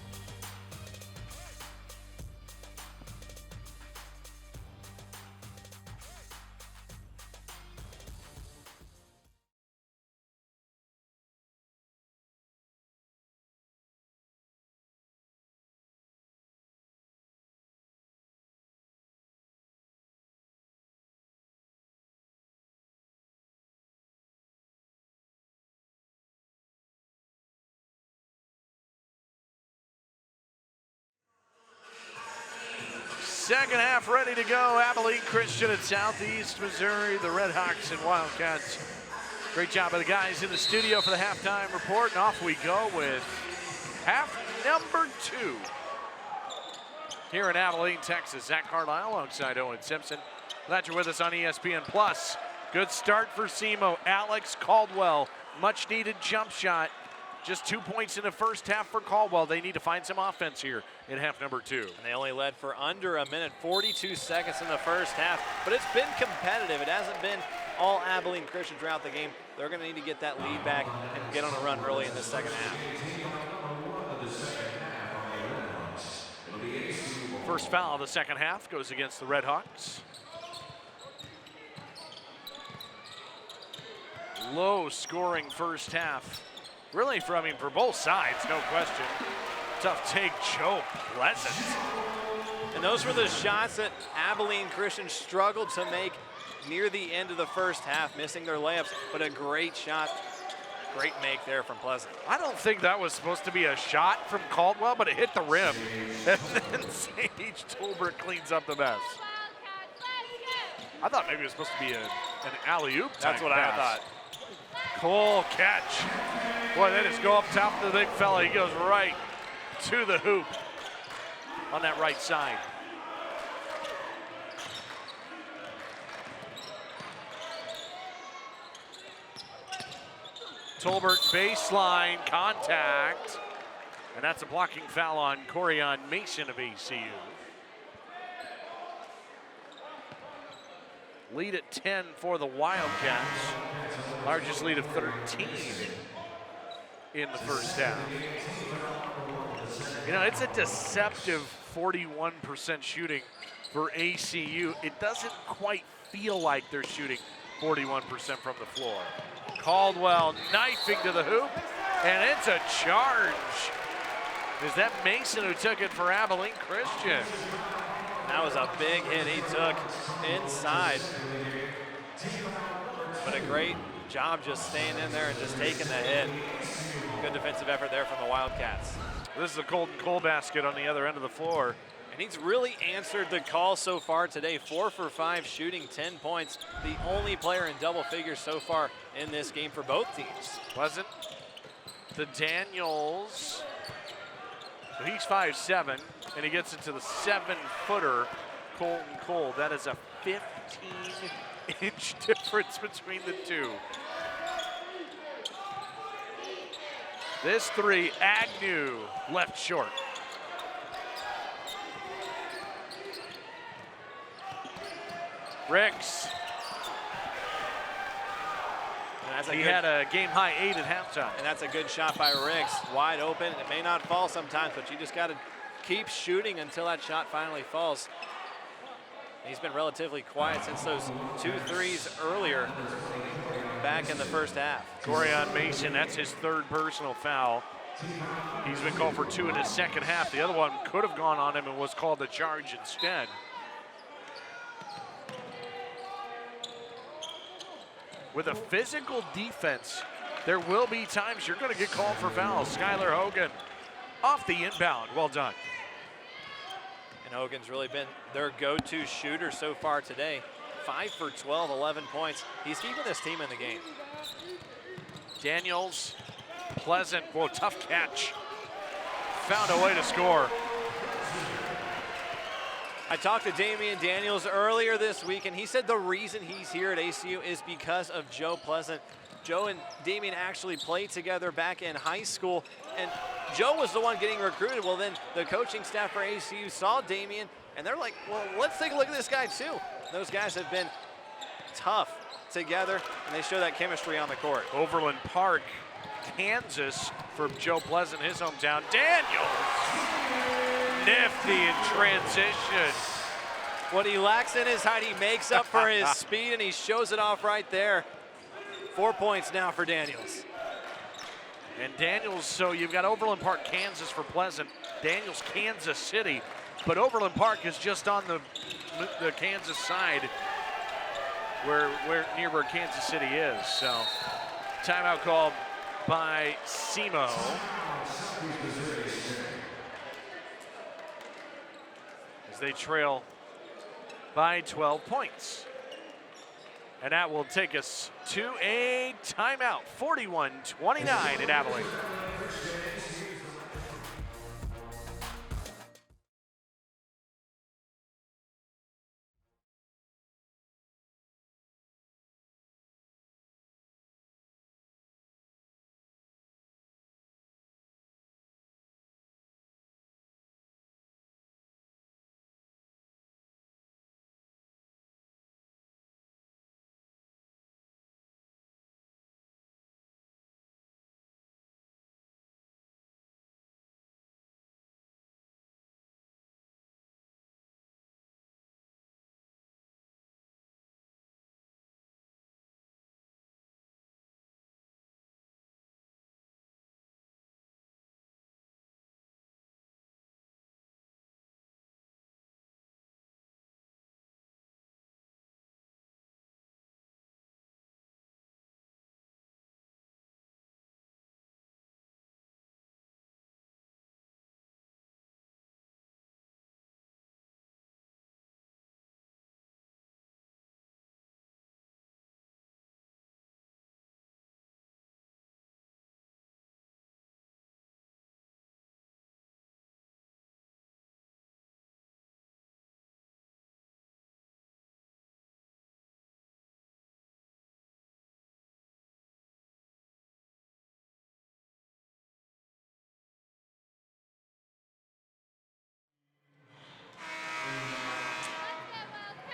Second half ready to go. Abilene Christian at Southeast Missouri, the Red Hawks and Wildcats. Great job by the guys in the studio for the halftime report. And off we go with half number 2. Here in Abilene, Texas, Zach Carlisle alongside Owen Simpson. Glad you're with us on ESPN+. Good start for SEMO. Alex Caldwell, much needed jump shot. Just 2 points in the first half for Caldwell. They need to find some offense here in half number 2. And they only led for under a minute, 42 seconds in the first half. But it's been competitive. It hasn't been all Abilene Christian throughout the game. They're going to need to get that lead back and get on a run early in the second half. First foul of the second half goes against the Red Hawks. Low scoring first half. Really, for both sides, no question. Tough take, Joe Pleasant. And those were the shots that Abilene Christian struggled to make near the end of the first half, missing their layups, but a great shot. Great make there from Pleasant. I don't think that was supposed to be a shot from Caldwell, but it hit the rim. And then Sage Tolbert cleans up the mess. I thought maybe it was supposed to be an alley-oop. That's what I thought. Cole catch. Boy, they just go up top of the big fella. He goes right to the hoop on that right side. Tolbert baseline contact. And that's a blocking foul on Corian Mason of ACU. Lead at 10 for the Wildcats. Largest lead of 13 in the first half. You know, it's a deceptive 41% shooting for ACU. It doesn't quite feel like they're shooting 41% from the floor. Caldwell knifing to the hoop, and it's a charge. Is that Mason who took it for Abilene Christian? That was a big hit he took inside. But a great job just staying in there and just taking the hit. Good defensive effort there from the Wildcats. This is a Colton Cole basket on the other end of the floor. And he's really answered the call so far today. 4 for 5 shooting, 10 points. The only player in double figures so far in this game for both teams. Pleasant to Daniels. So he's 5'7", and he gets into the 7-footer, Colton Cole. That is a 15-inch difference between the two. This three, Agnew, left short. Ricks. He had a game-high 8 at halftime. And that's a good shot by Ricks. Wide open. It may not fall sometimes, but you just got to keep shooting until that shot finally falls. He's been relatively quiet since those 2 threes earlier back in the first half. Corian Mason, that's his 3rd personal foul. He's been called for 2 in his second half. The other one could have gone on him and was called a charge instead. With a physical defense, there will be times you're going to get called for fouls. Skylar Hogan off the inbound. Well done. And Hogan's really been their go-to shooter so far today. 5 for 12, 11 points. He's keeping this team in the game. Daniels, Pleasant, whoa, tough catch. Found a way to score. I talked to Damian Daniels earlier this week, and he said the reason he's here at ACU is because of Joe Pleasant. Joe and Damian actually played together back in high school, and Joe was the one getting recruited. Well, then the coaching staff for ACU saw Damian, and they're like, well, let's take a look at this guy too. Those guys have been tough together, and they show that chemistry on the court. Overland Park, Kansas, from Joe Pleasant, his hometown. Daniels, nifty in transition. What he lacks in his height, he makes up for his speed, and he shows it off right there. 4 points now for Daniels. And Daniels, so you've got Overland Park, Kansas for Pleasant. Daniels, Kansas City. But Overland Park is just on the Kansas side near where Kansas City is. So timeout called by SEMO. As they trail by 12 points. And that will take us to a timeout, 41-29 in Abilene.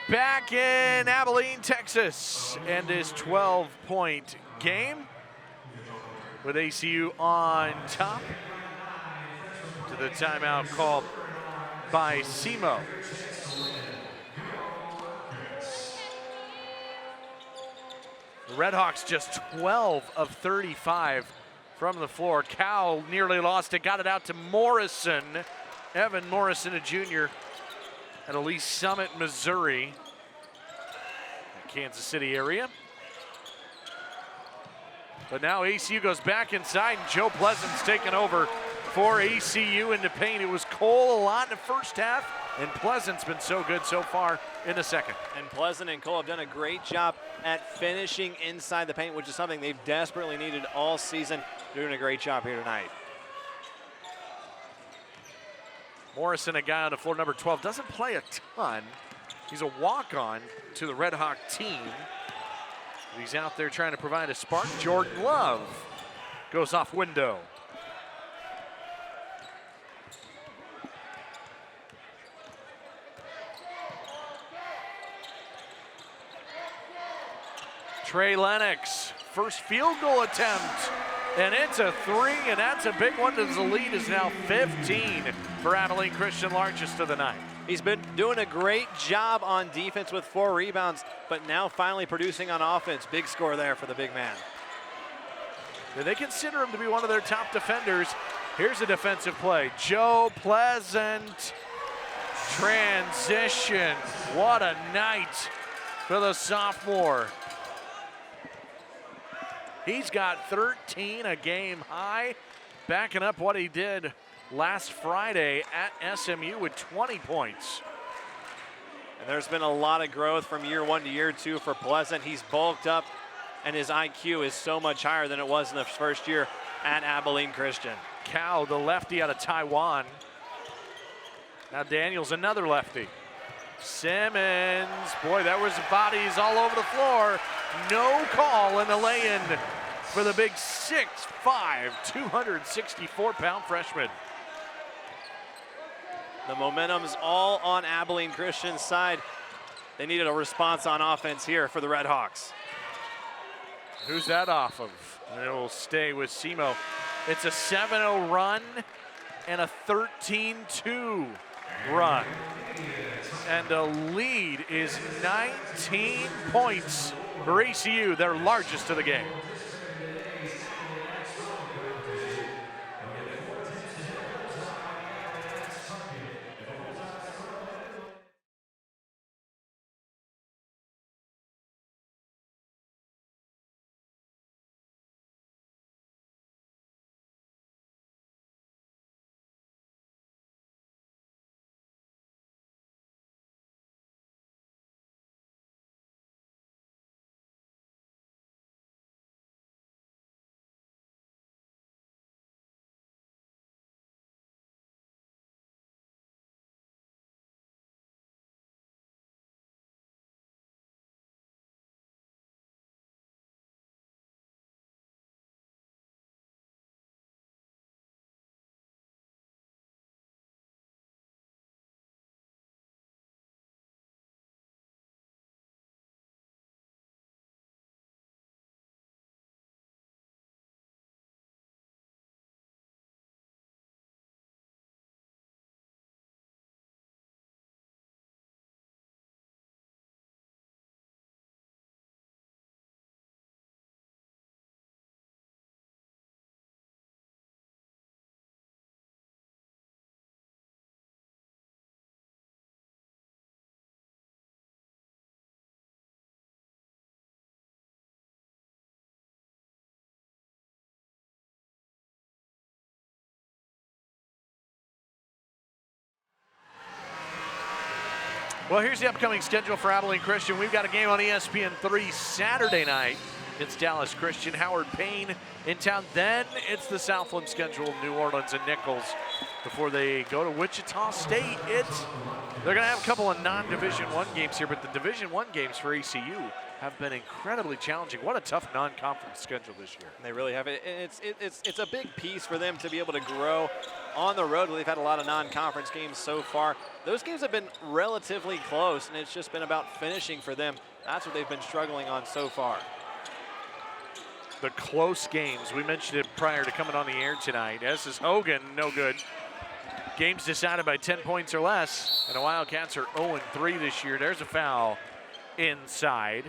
back in Abilene, Texas, and this 12-point game with ACU on top to the timeout called by SEMO. The Redhawks just 12 of 35 from the floor. Cal nearly lost it, got it out to Morrison. Evan Morrison, a junior at Elise Summit, Missouri, Kansas City area. But now ACU goes back inside, and Joe Pleasant's taken over for ACU into paint. It was Cole a lot in the first half, and Pleasant's been so good so far in the second. And Pleasant and Cole have done a great job at finishing inside the paint, which is something they've desperately needed all season. Doing a great job here tonight. Morrison, a guy on the floor, number 12, doesn't play a ton. He's a walk-on to the Red Hawk team. He's out there trying to provide a spark. Jordan Love goes off window. Trey Lennox, first field goal attempt, and it's a three, and that's a big one. The lead is now 15 for Abilene Christian, largest of the night. He's been doing a great job on defense with 4 rebounds, but now finally producing on offense. Big score there for the big man. They consider him to be one of their top defenders. Here's a defensive play. Joe Pleasant, transition. What a night for the sophomore. He's got 13, a game high, backing up what he did last Friday at SMU with 20 points. And there's been a lot of growth from year 1 to year 2 for Pleasant. He's bulked up, and his IQ is so much higher than it was in the first year at Abilene Christian. Cal, the lefty out of Taiwan. Now Daniels, another lefty. Simmons, boy, that was bodies all over the floor. No call in the lay-in for the big 6'5", 264-pound freshman. The momentum's all on Abilene Christian's side. They needed a response on offense here for the Red Hawks. Who's that off of? And it will stay with SEMO. It's a 7-0 run and a 13-2 run. And the lead is 19 points for ACU, their largest of the game. Well, here's the upcoming schedule for Abilene Christian. We've got a game on ESPN3 Saturday night. It's Dallas Christian, Howard Payne in town. Then it's the Southland schedule, New Orleans and Nichols. before they go to Wichita State. They're going to have a couple of non-Division I games here, but the Division I games for ACU have been incredibly challenging. What a tough non-conference schedule this year. They really have it. It's a big piece for them to be able to grow on the road. They've had a lot of non-conference games so far. Those games have been relatively close, and it's just been about finishing for them. That's what they've been struggling on so far. The close games, we mentioned it prior to coming on the air tonight. This is Hogan, no good. Games decided by 10 points or less, and the Wildcats are 0-3 this year. There's a foul inside.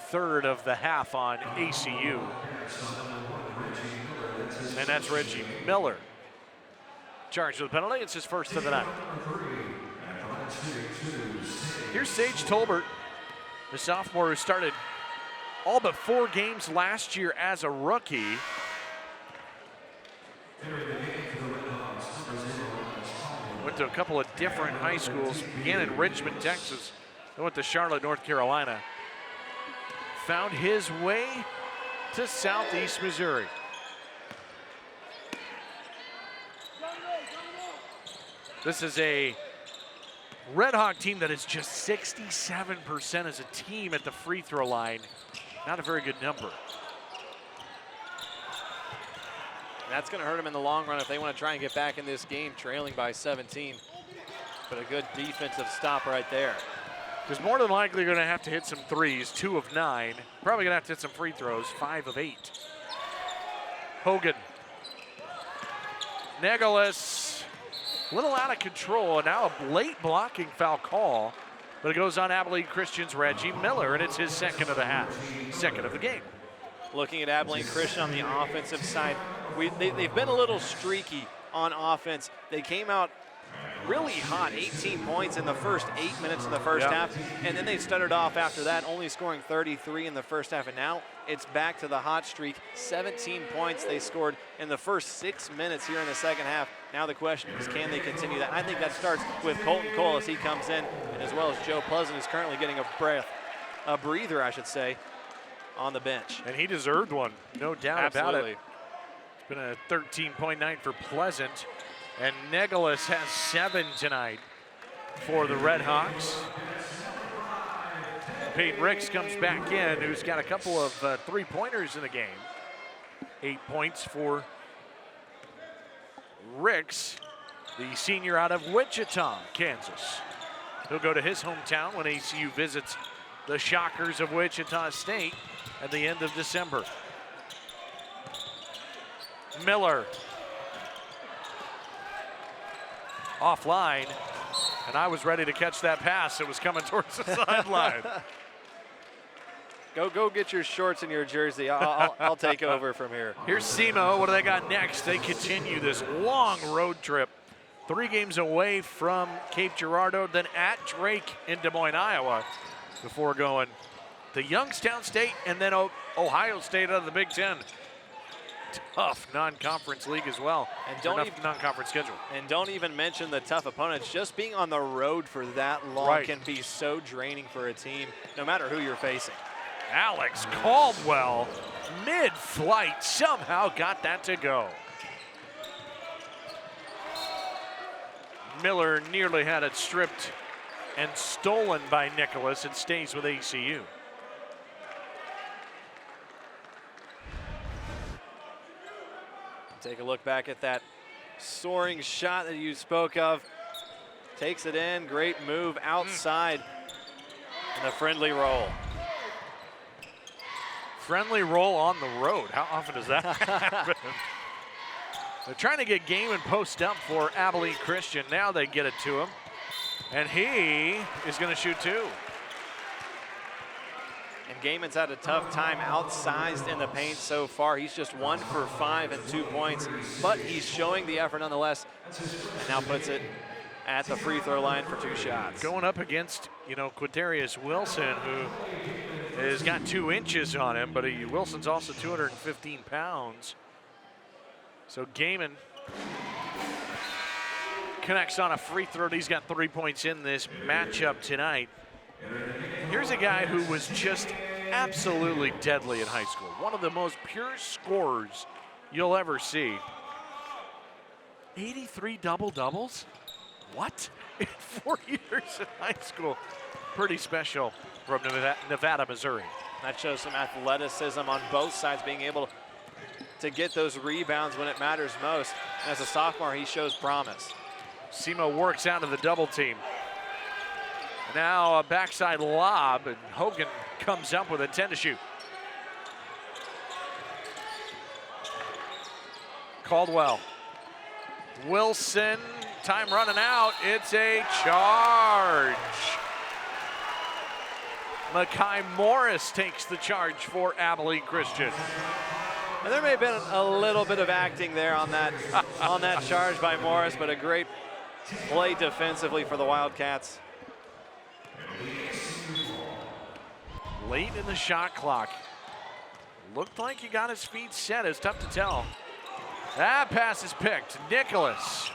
Third of the half on ACU. And that's Reggie Miller. Charged with a penalty, it's his first of the night. Here's Sage Tolbert, the sophomore who started all but 4 games last year as a rookie. Went to a couple of different high schools, began in Richmond, Texas, then went to Charlotte, North Carolina. Found his way to Southeast Missouri. This is a Red Hawk team that is just 67% as a team at the free throw line. Not a very good number. That's going to hurt them in the long run if they want to try and get back in this game trailing by 17. But a good defensive stop right there. Because more than likely you're going to have to hit some threes, 2 of 9. Probably going to have to hit some free throws, 5 of 8. Hogan. Negolas, a little out of control, and now a late blocking foul call. But it goes on Abilene Christian's Reggie Miller, and it's his second of the half, second of the game. Looking at Abilene Christian on the offensive side, they've been a little streaky on offense. They came out really hot, 18 points in the first 8 minutes of the first half, and then they stuttered off after that, only scoring 33 in the first half, and now it's back to the hot streak. 17 points they scored in the first 6 minutes here in the second half. Now the question is, can they continue that? I think that starts with Colton Cole as he comes in, and as well as Joe Pleasant, who's currently getting a breather, I should say, on the bench. And he deserved one, no doubt Absolutely. about it. It's been a 13-point night for Pleasant. And Negolas has 7 tonight for the Red Hawks. Peyton Ricks comes back in, who's got a couple of three-pointers in the game. 8 points for Ricks, the senior out of Wichita, Kansas. He'll go to his hometown when ACU visits the Shockers of Wichita State at the end of December. Miller. Offline, and I was ready to catch that pass. It was coming towards the sideline. Go get your shorts and your jersey. I'll take over from here. Here's SEMO. What do they got next? They continue this long road trip. 3 games away from Cape Girardeau, then at Drake in Des Moines, Iowa, before going to Youngstown State and then Ohio State out of the Big Ten. Tough non-conference league as well. And non-conference schedule. And don't even mention the tough opponents. Just being on the road for that long can be so draining for a team, no matter who you're facing. Alex Caldwell, mid-flight, somehow got that to go. Miller nearly had it stripped and stolen by Negolas. It stays with ACU. Take a look back at that soaring shot that you spoke of. Takes it in, great move outside, and a friendly roll. Friendly roll on the road. How often does that happen? They're trying to get Gaiman post up for Abilene Christian. Now they get it to him, and he is going to shoot 2. And Gaiman's had a tough time outsized in the paint so far. He's just 1 for 5 and 2 points, but he's showing the effort nonetheless, and now puts it at the free throw line for 2 shots. Going up against, Quintarius Wilson, who has got 2 inches on him, but Wilson's also 215 pounds. So Gaiman connects on a free throw. He's got 3 points in this matchup tonight. Here's a guy who was just absolutely deadly in high school. One of the most pure scorers you'll ever see. 83 double-doubles? What? In 4 years in high school. Pretty special from Nevada, Missouri. That shows some athleticism on both sides, being able to get those rebounds when it matters most. And as a sophomore, he shows promise. SEMO works out of the double team. Now a backside lob, and Hogan comes up with a 10 to shoot. Caldwell. Wilson, time running out. It's a charge. Makai Morris takes the charge for Abilene Christian. And there may have been a little bit of acting there on that on that charge by Morris, but a great play defensively for the Wildcats. Late in the shot clock. Looked like he got his feet set. It's tough to tell. That pass is picked. Nicholas.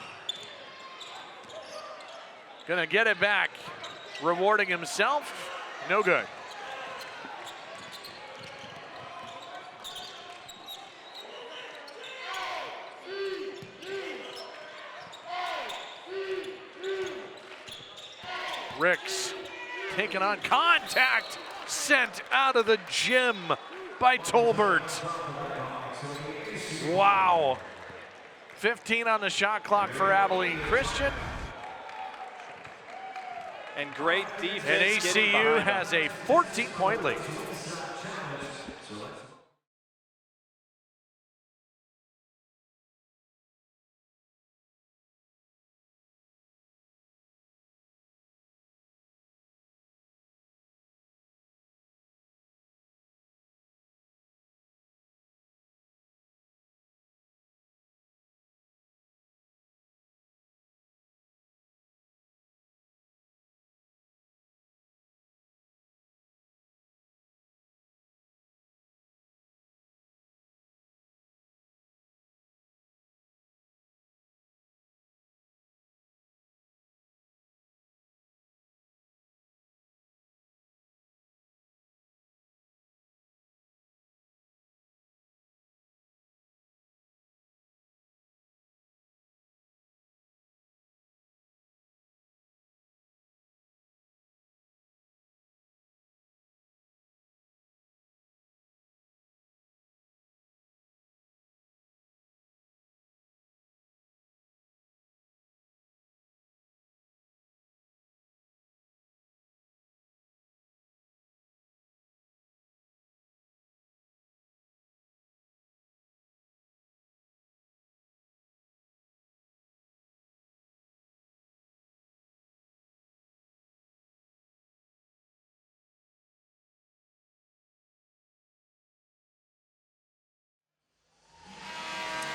Gonna get it back. Rewarding himself. No good. Ricks taking on contact. Sent out of the gym by Tolbert. Wow. 15 on the shot clock for Abilene Christian. And great defense. And ACU has a 14-point lead.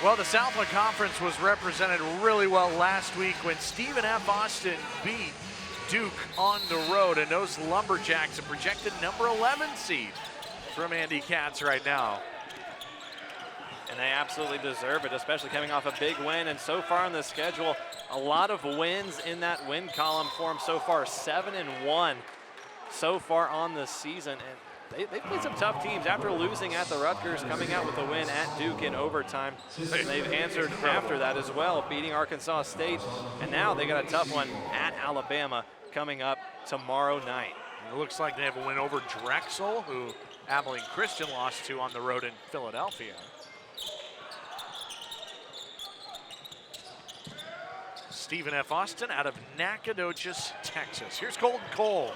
Well, the Southland Conference was represented really well last week when Stephen F. Austin beat Duke on the road, and those Lumberjacks, a projected number 11 seed from Andy Katz right now. And they absolutely deserve it, especially coming off a big win. And so far on the schedule, a lot of wins in that win column for them so far. 7-1 so far on the season. And they've played some tough teams after losing at the Rutgers, coming out with a win at Duke in overtime. They've answered after that as well, beating Arkansas State. And now they got a tough one at Alabama coming up tomorrow night. It looks like they have a win over Drexel, who Abilene Christian lost to on the road in Philadelphia. Stephen F. Austin out of Nacogdoches, Texas. Here's Colton Cole.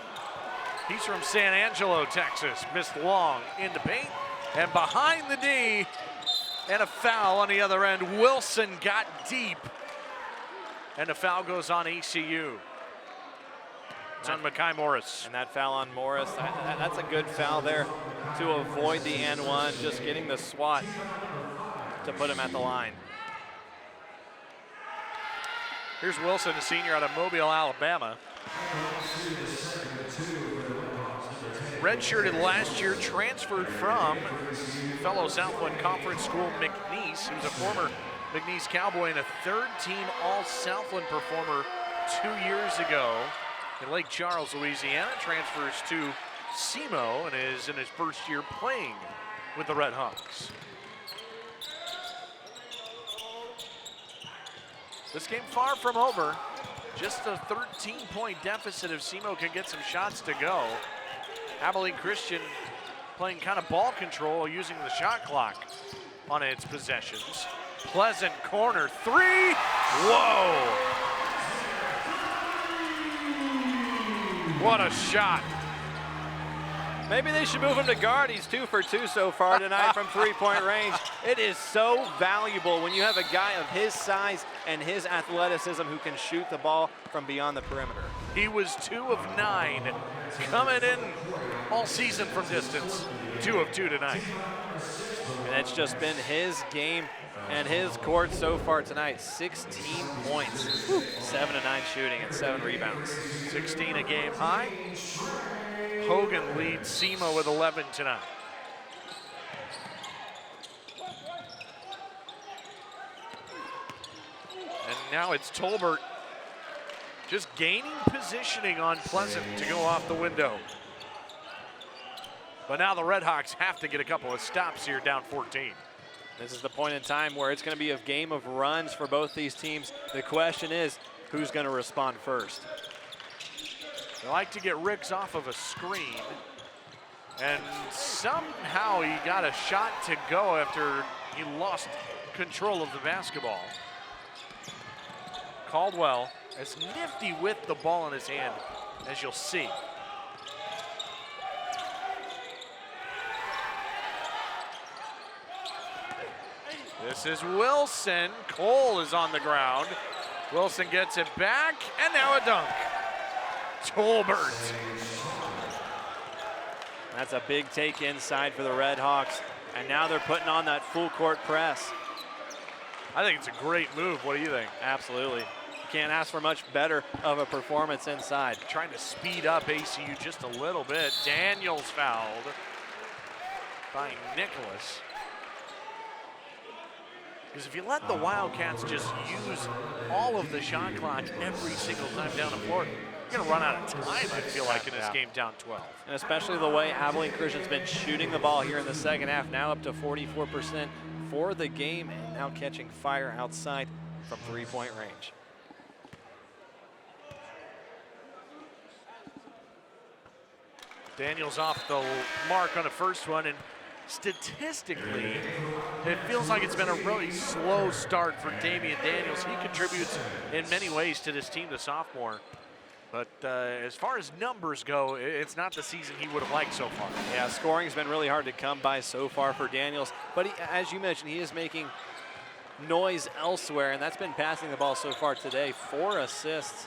He's from San Angelo, Texas. Missed long into paint and behind the D, and a foul on the other end. Wilson got deep, and the foul goes on ECU. It's on Makai Morris. And that foul on Morris, that's a good foul there to avoid the N1, just getting the swat to put him at the line. Here's Wilson, a senior out of Mobile, Alabama. Redshirted last year, transferred from fellow Southland Conference school McNeese. He was a former McNeese Cowboy and a third-team All-Southland performer 2 years ago. In Lake Charles, Louisiana, transfers to SEMO and is in his first year playing with the Red Hawks. This game far from over. Just a 13-point deficit if SEMO can get some shots to go. Abilene Christian playing kind of ball control using the shot clock on its possessions. Pleasant corner three. Whoa! What a shot. Maybe they should move him to guard. He's 2 for 2 so far tonight from three-point range. It is so valuable when you have a guy of his size and his athleticism who can shoot the ball from beyond the perimeter. He was 2 of 9 coming in all season from distance. 2 of 2 tonight. And it's just been his game and his court so far tonight. 16 points, 7 of 9 shooting, and 7 rebounds. 16 a game high. Hogan leads SEMO with 11 tonight. And now it's Tolbert just gaining positioning on Pleasant to go off the window. But now the Redhawks have to get a couple of stops here, down 14. This is the point in time where it's going to be a game of runs for both these teams. The question is, who's going to respond first? They like to get Riggs off of a screen. And somehow he got a shot to go after he lost control of the basketball. Caldwell is nifty with the ball in his hand, as you'll see. This is Wilson. Cole is on the ground. Wilson gets it back, and now a dunk. Tolbert. That's a big take inside for the Redhawks, and now they're putting on that full court press. I think it's a great move. What do you think? Absolutely. You can't ask for much better of a performance inside. Trying to speed up ACU just a little bit. Daniels fouled by Nicholas. Because if you let the Wildcats just use all of the shot clock every single time down the floor, you're gonna run out of time, I feel like, in this game down 12. And especially the way Abilene Christian's been shooting the ball here in the second half, now up to 44% for the game, and now catching fire outside from three-point range. Daniels off the mark on the first one, and statistically, it feels like it's been a really slow start for Damian Daniels. He contributes in many ways to this team, the sophomore. But as far as numbers go, it's not the season he would have liked so far. Yeah, scoring's been really hard to come by so far for Daniels. But he, as you mentioned, he is making noise elsewhere, and that's been passing the ball so far today. 4 assists.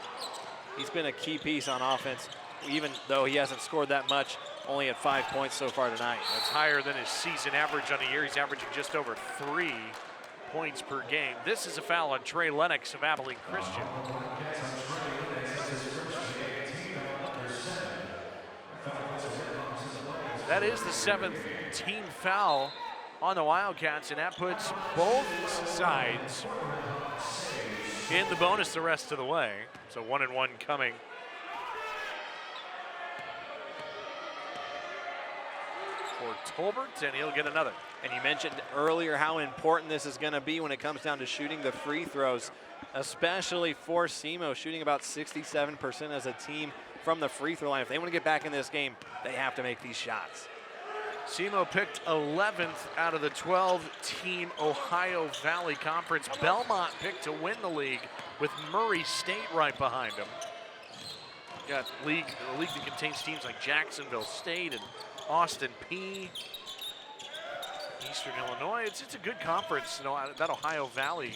He's been a key piece on offense, even though he hasn't scored that much, only at 5 points so far tonight. That's higher than his season average on the year. He's averaging just over 3 points per game. This is a foul on Trey Lennox of Abilene Christian. That is the 7th team foul on the Wildcats, and that puts both sides in the bonus the rest of the way. So 1-1 coming. For Tolbert, and he'll get another. And you mentioned earlier how important this is going to be when it comes down to shooting the free throws, especially for SEMO, shooting about 67% as a team from the free throw line. If they want to get back in this game, they have to make these shots. SEMO picked 11th out of the 12-team Ohio Valley Conference. Belmont picked to win the league with Murray State right behind them. Got a league that contains teams like Jacksonville State and Austin P. Eastern Illinois. It's a good conference, you know, that Ohio Valley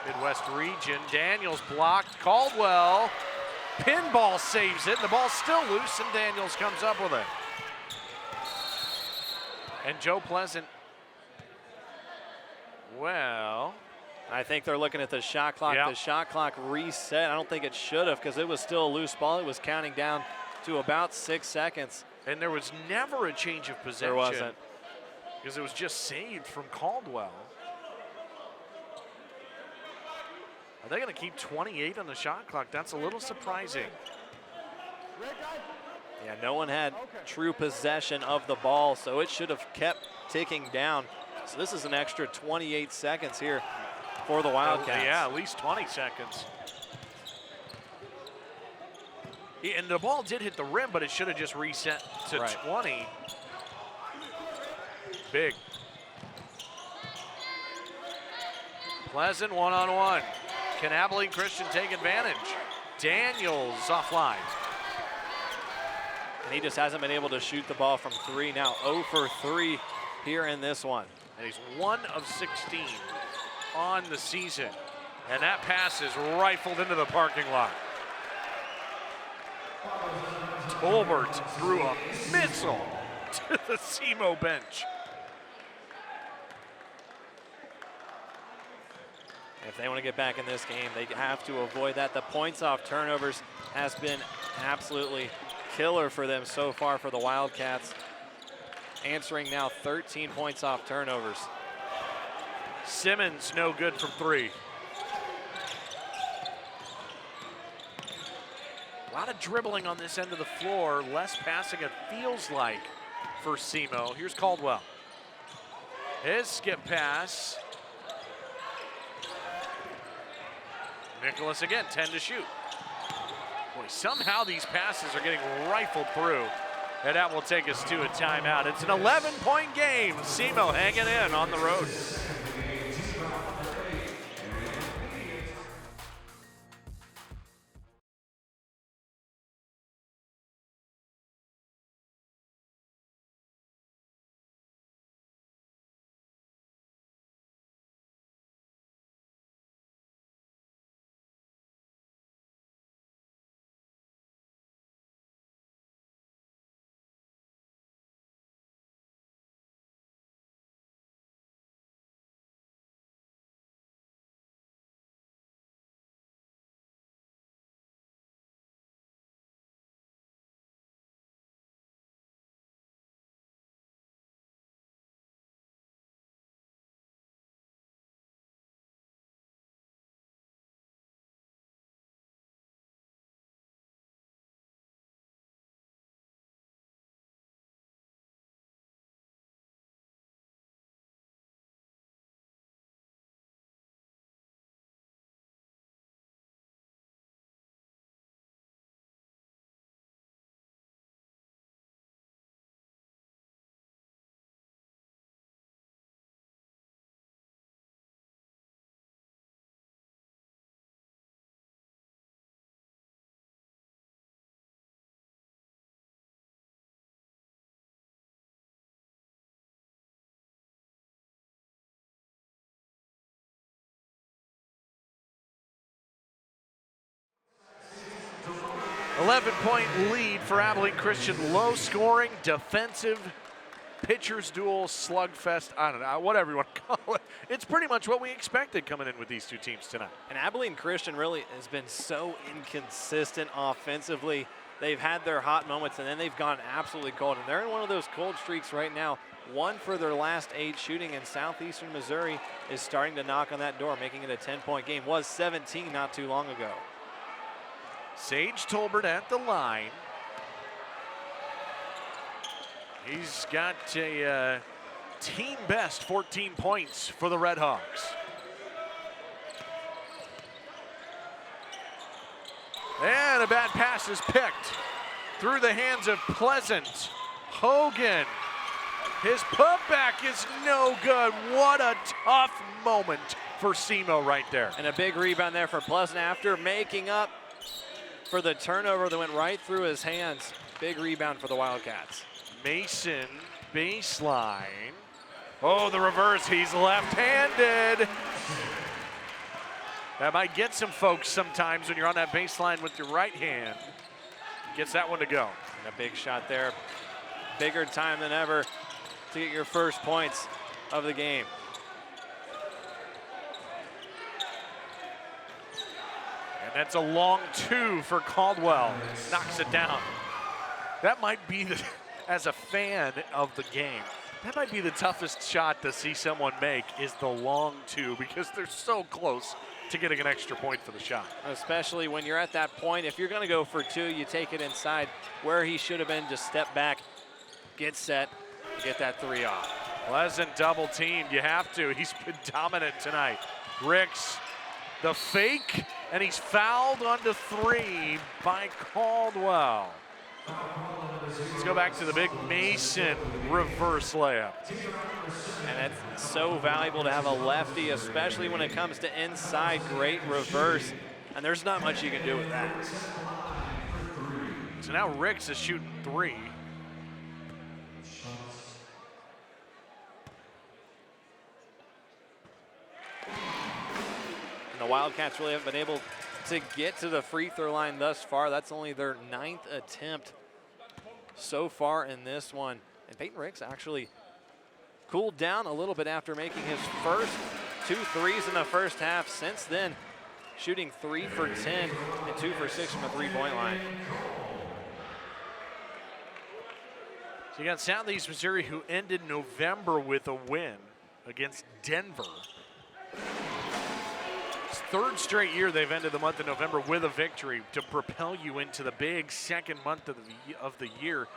Midwest region. Daniels blocked. Caldwell. Pinball saves it. The ball's still loose, and Daniels comes up with it. And Joe Pleasant, well, I think they're looking at the shot clock. Yep. The shot clock reset. I don't think it should have, because it was still a loose ball. It was counting down to about 6 seconds. And there was never a change of possession. There wasn't. Because it was just saved from Caldwell. Are they going to keep 28 on the shot clock? That's a little surprising. Yeah, no one had true possession of the ball, so it should have kept ticking down. So this is an extra 28 seconds here for the Wildcats. Yeah, at least 20 seconds. And the ball did hit the rim, but it should have just reset to 20. Big. Pleasant one-on-one. Can Abilene Christian take advantage? Daniels offline. And he just hasn't been able to shoot the ball from 3 now. 0 for 3 here in this one. And he's 1 of 16 on the season. And that pass is rifled into the parking lot. Tolbert threw a missile to the SEMO bench. If they want to get back in this game, they have to avoid that. The points off turnovers has been absolutely killer for them so far for the Wildcats. Answering now 13 points off turnovers. Simmons no good from 3. A lot of dribbling on this end of the floor, less passing it feels like for SEMO. Here's Caldwell. His skip pass. Nicholas again, 10 to shoot. Boy, somehow these passes are getting rifled through. And that will take us to a timeout. It's an 11-point game. SEMO hanging in on the road. .11 lead for Abilene Christian. Low scoring, defensive, pitcher's duel, slugfest, I don't know, whatever you want to call it. It's pretty much what we expected coming in with these two teams tonight. And Abilene Christian really has been so inconsistent offensively. They've had their hot moments and then they've gone absolutely cold. And they're in one of those cold streaks right now. 1 for their last 8 shooting, and Southeastern Missouri is starting to knock on that door, making it a 10-point game. Was 17 not too long ago. Sage Tolbert at the line. He's got a team best 14 points for the Red Hawks. And a bad pass is picked through the hands of Pleasant. Hogan, his putback is no good. What a tough moment for SEMO right there. And a big rebound there for Pleasant after making up for the turnover that went right through his hands. Big rebound for the Wildcats. Mason, baseline. Oh, the reverse, he's left-handed. That might get some folks sometimes when you're on that baseline with your right hand. Gets that one to go. And a big shot there. Bigger time than ever to get your first points of the game. And that's a long 2 for Caldwell. Knocks it down. That might be, as a fan of the game, that might be the toughest shot to see someone make, is the long 2, because they're so close to getting an extra point for the shot. Especially when you're at that point, if you're gonna go for 2, you take it inside. Where he should have been, just step back, get set, get that 3 off. Pleasant double teamed, you have to. He's been dominant tonight. Ricks, the fake, and he's fouled onto 3 by Caldwell. Let's go back to the big Mason reverse layup. And it's so valuable to have a lefty, especially when it comes to inside, great reverse. And there's not much you can do with that. So now Ricks is shooting 3. And the Wildcats really haven't been able to get to the free throw line thus far. That's only their 9th attempt so far in this one. And Peyton Ricks actually cooled down a little bit after making his first 2 threes in the first half. Since then, shooting 3 for 10 and 2 for 6 from the three-point line. So you got Southeast Missouri, who ended November with a win against Denver. It's 3rd straight year they've ended the month of November with a victory to propel you into the big second month of the year.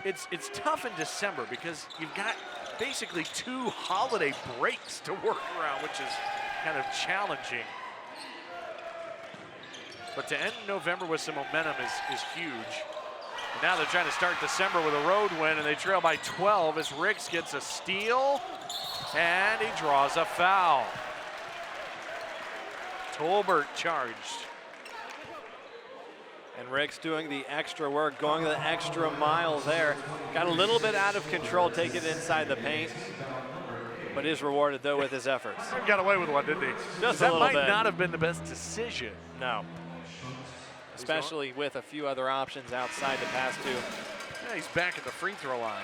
It's tough in December because you've got basically 2 holiday breaks to work around, which is kind of challenging. But to end November with some momentum is huge. And now they're trying to start December with a road win, and they trail by 12 as Ricks gets a steal, and he draws a foul. Tolbert charged. And Ricks doing the extra work, going the extra mile there. Got a little bit out of control, take it inside the paint, but is rewarded, though, with his efforts. He got away with one, didn't he? Just that a little might bit. not have been the best decision. No. Especially with a few other options outside the pass to. Yeah, he's back at the free throw line.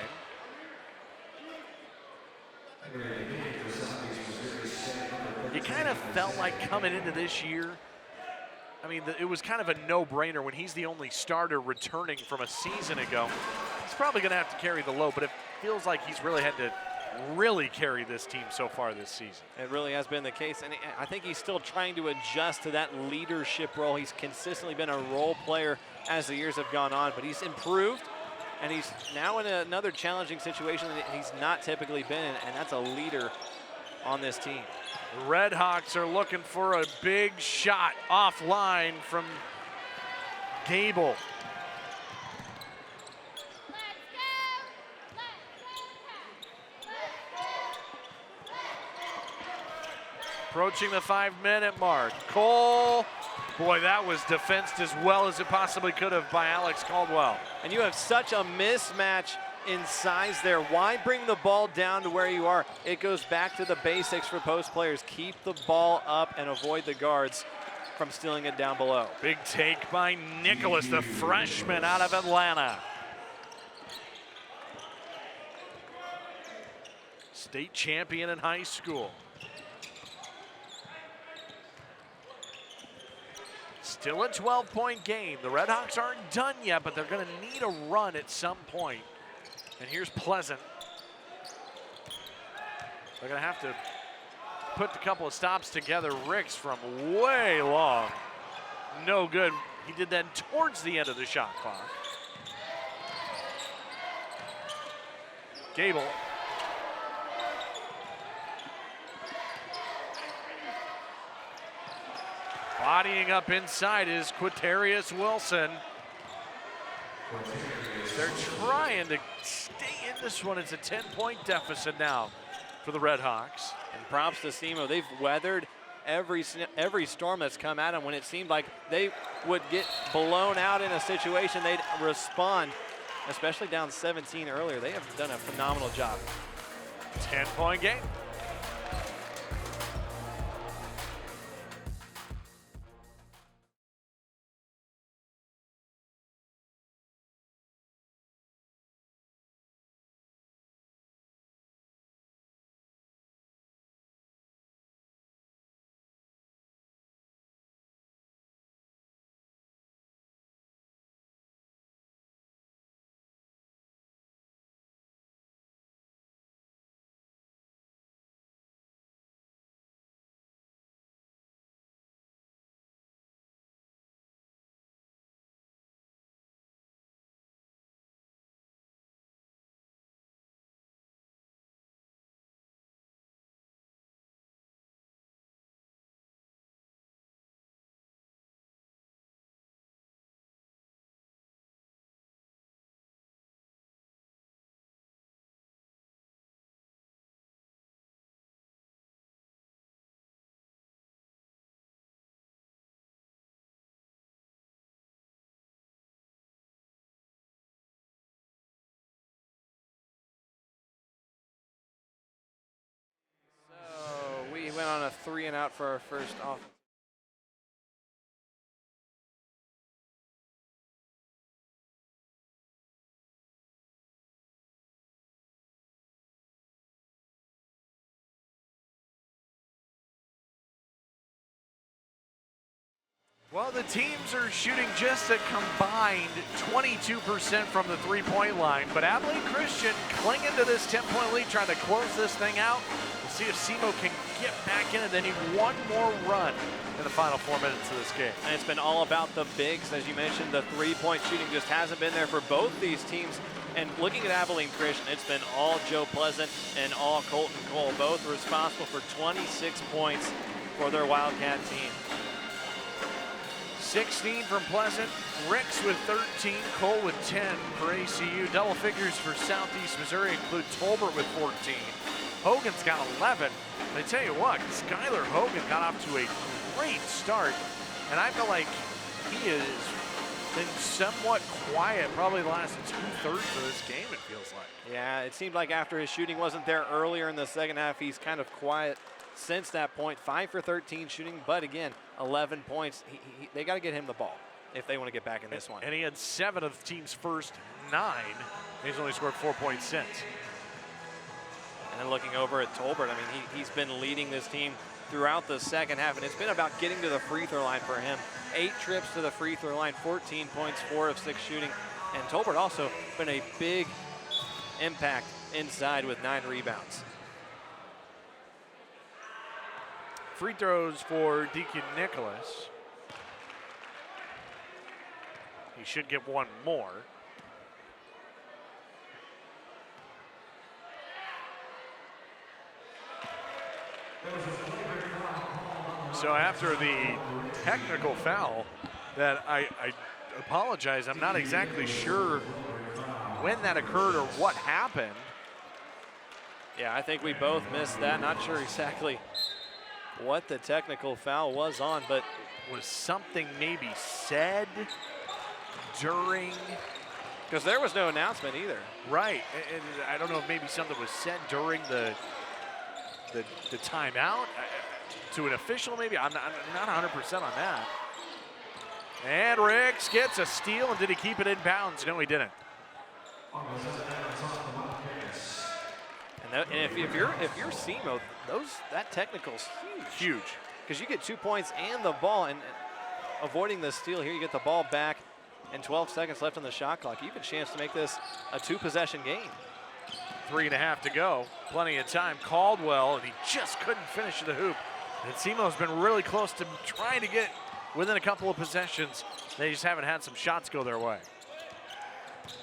You kind of felt like coming into this year, I mean, it was kind of a no-brainer when he's the only starter returning from a season ago. He's probably going to have to carry the load, but it feels like he's really had to carry this team so far this season. It really has been the case, and I think he's still trying to adjust to that leadership role. He's consistently been a role player as the years have gone on, but he's improved, and he's now in another challenging situation that he's not typically been in, and that's a leader on this team. The Red Hawks are looking for a big shot offline from Gable. Approaching the 5-minute mark. Cole, boy, that was defensed as well as it possibly could have by Alex Caldwell. And you have such a mismatch in size there. Why bring the ball down to where you are? It goes back to the basics for post players. Keep the ball up and avoid the guards from stealing it down below. Big take by Nicholas, the freshman out of Atlanta. State champion in high school. Still a 12-point game. The Red Hawks aren't done yet, but they're going to need a run at some point. And here's Pleasant. They're going to have to put a couple of stops together. Ricks from way long. No good. He did that towards the end of the shot clock. Gable. Bodying up inside is Quatarius Wilson. They're trying to stay in this one. It's a 10-point deficit now for the Red Hawks. And props to SEMO. They've weathered every storm that's come at them. When it seemed like they would get blown out in a situation, they'd respond, especially down 17 earlier. They have done a phenomenal job. 10-point game. 3 and out for our first off. Well, the teams are shooting just a combined 22% from the three-point line, but Abilene Christian clinging to this 10-point lead, trying to close this thing out. We'll see if SEMO can get back in it. They need one more run in the final 4 minutes of this game. And it's been all about the bigs. As you mentioned, the three-point shooting just hasn't been there for both these teams. And looking at Abilene Christian, it's been all Joe Pleasant and all Colton Cole, both responsible for 26 points for their Wildcat team. 16 from Pleasant, Ricks with 13, Cole with 10 for ACU. Double figures for Southeast Missouri include Tolbert with 14. Hogan's got 11. I tell you what, Skylar Hogan got off to a great start, and I feel like he has been somewhat quiet probably the last 2/3 of this game, it feels like. Yeah, it seemed like after his shooting wasn't there earlier in the second half, he's kind of quiet since that point. 5 for 13 shooting, but again, 11 points. They got to get him the ball if they want to get back in this one. And he had 7 of the team's first 9. He's only scored 4 points since. And then looking over at Tolbert, I mean, he's been leading this team throughout the second half, and it's been about getting to the free throw line for him. 8 trips to the free throw line, 14 points, 4 of 6 shooting. And Tolbert also been a big impact inside with 9 rebounds. Free throws for Deacon Nicholas. He should get one more. So after the technical foul that I apologize, I'm not exactly sure when that occurred or what happened. Yeah, I think we both missed that. Not sure exactly what the technical foul was on, but was something maybe said during? Because there was no announcement either. Right, and I don't know if maybe something was said during the timeout to an official maybe. I'm not 100% on that. And Ricks gets a steal, and did he keep it in bounds? No, he didn't. And if you're SEMO, that technical's huge. Because you get 2 points and the ball, and avoiding the steal here, you get the ball back, and 12 seconds left on the shot clock. You have a chance to make this a 2-possession game. 3.5 to go. Plenty of time. Caldwell, and he just couldn't finish the hoop. And SEMO's been really close to trying to get within a couple of possessions. They just haven't had some shots go their way.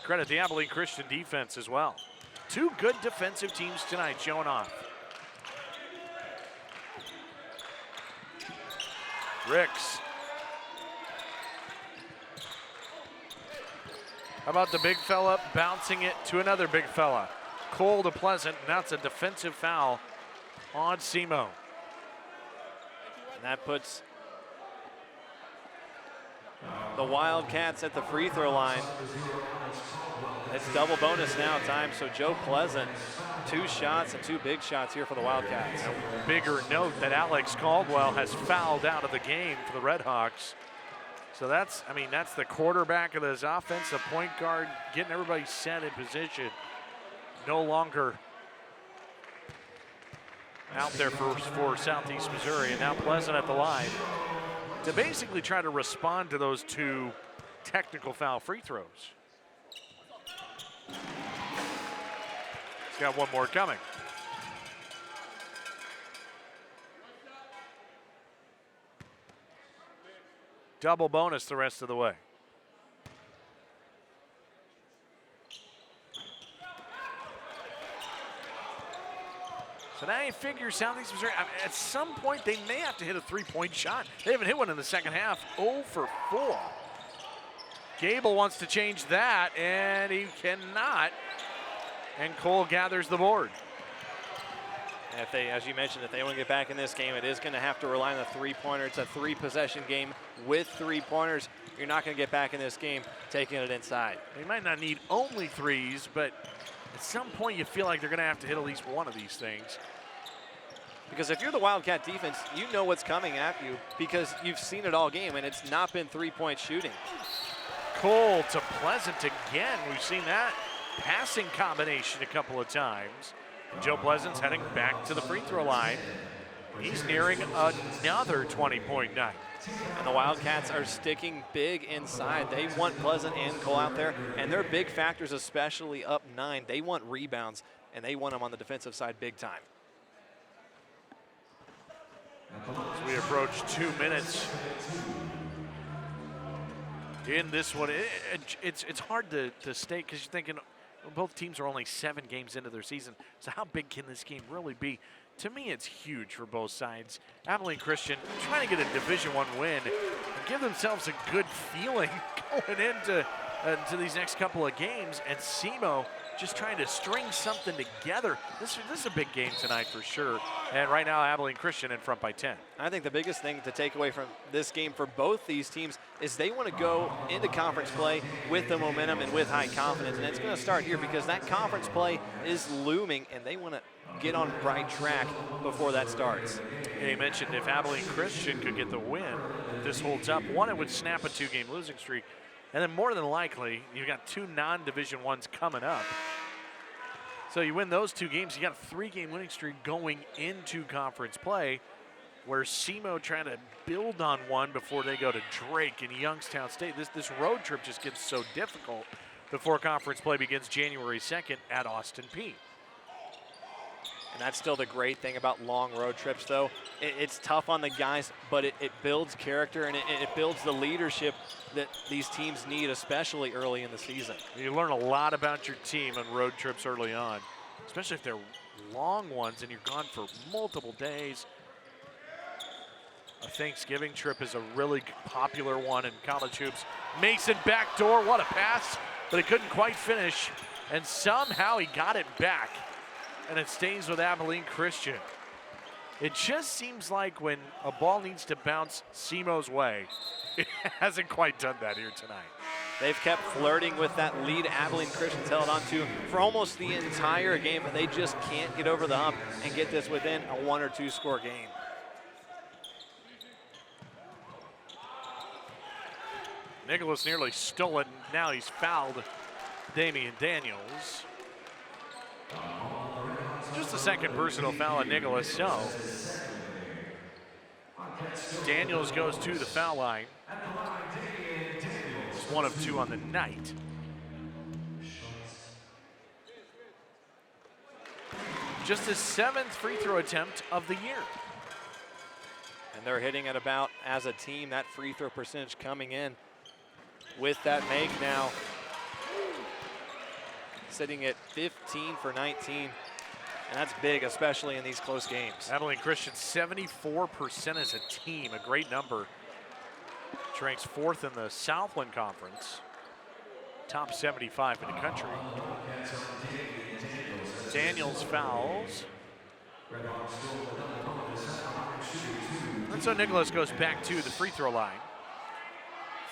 Credit the Abilene Christian defense as well. 2 good defensive teams tonight showing off. Ricks. How about the big fella bouncing it to another big fella? Cole to Pleasant, and that's a defensive foul on SEMO. And that puts the Wildcats at the free throw line. It's double bonus now time, so Joe Pleasant, 2 shots and 2 big shots here for the Wildcats. A bigger note that Alex Caldwell has fouled out of the game for the Redhawks. So that's the quarterback of this offense, the point guard, getting everybody set in position. No longer out there for Southeast Missouri, and now Pleasant at the line to basically try to respond to those 2 technical foul free throws. He's got one more coming. Double bonus the rest of the way. So now you figure Southeast Missouri, at some point they may have to hit a 3-point shot. They haven't hit one in the second half, 0 for 4. Gable wants to change that, and he cannot. And Cole gathers the board. And if they, as you mentioned, if they want to get back in this game, it is going to have to rely on the 3-pointer. It's a 3-possession game with 3-pointers. You're not going to get back in this game taking it inside. They might not need only 3s, but at some point you feel like they're going to have to hit at least one of these things. Because if you're the Wildcat defense, you know what's coming at you because you've seen it all game, and it's not been three-point shooting. Cole to Pleasant again. We've seen that passing combination a couple of times. Joe Pleasant's heading back to the free throw line. He's nearing another 20-point night. And the Wildcats are sticking big inside. They want Pleasant and Cole out there, and they're big factors, especially up 9. They want rebounds, and they want them on the defensive side big time. As we approach 2 minutes in this one, it's hard to state because you're thinking both teams are only 7 games into their season. So how big can this game really be? To me, it's huge for both sides. Abilene Christian trying to get a Division I win and give themselves a good feeling going into these next couple of games, and SEMO just trying to string something together. This is a big game tonight for sure. And right now, Abilene Christian in front by 10. I think the biggest thing to take away from this game for both these teams is they want to go into conference play with the momentum and with high confidence. And it's going to start here because that conference play is looming, and they want to get on the right track before that starts. Yeah, you mentioned if Abilene Christian could get the win, if this holds up, one, it would snap a 2-game losing streak. And then more than likely, you've got 2 non-Division I's coming up. So you win those 2 games, you got a 3-game winning streak going into conference play, where SEMO trying to build on one before they go to Drake and Youngstown State. This road trip just gets so difficult before conference play begins January 2nd at Austin Peay. And that's still the great thing about long road trips, though. It's tough on the guys, but it builds character and it builds the leadership that these teams need, especially early in the season. You learn a lot about your team on road trips early on, especially if they're long ones and you're gone for multiple days. A Thanksgiving trip is a really popular one in college hoops. Mason backdoor, what a pass, but he couldn't quite finish, and somehow he got it back. And it stays with Abilene Christian. It just seems like when a ball needs to bounce SEMO's way, it hasn't quite done that here tonight. They've kept flirting with that lead Abilene Christian's held on to for almost the entire game, but they just can't get over the hump and get this within a 1 or 2 score game. Nicholas nearly stole it. Now he's fouled Damian Daniels. Just the second personal foul on Nicholas. So Daniels goes to the foul line. It's 1 of 2 on the night. Just his 7th free throw attempt of the year. And they're hitting at about, as a team, that free throw percentage coming in with that make now. Sitting at 15 for 19. And that's big, especially in these close games. Abilene Christian, 74% as a team, a great number. Which ranks 4th in the Southland Conference. Top 75 in the country. Daniels fouls. And so Nicholas goes back to the free throw line.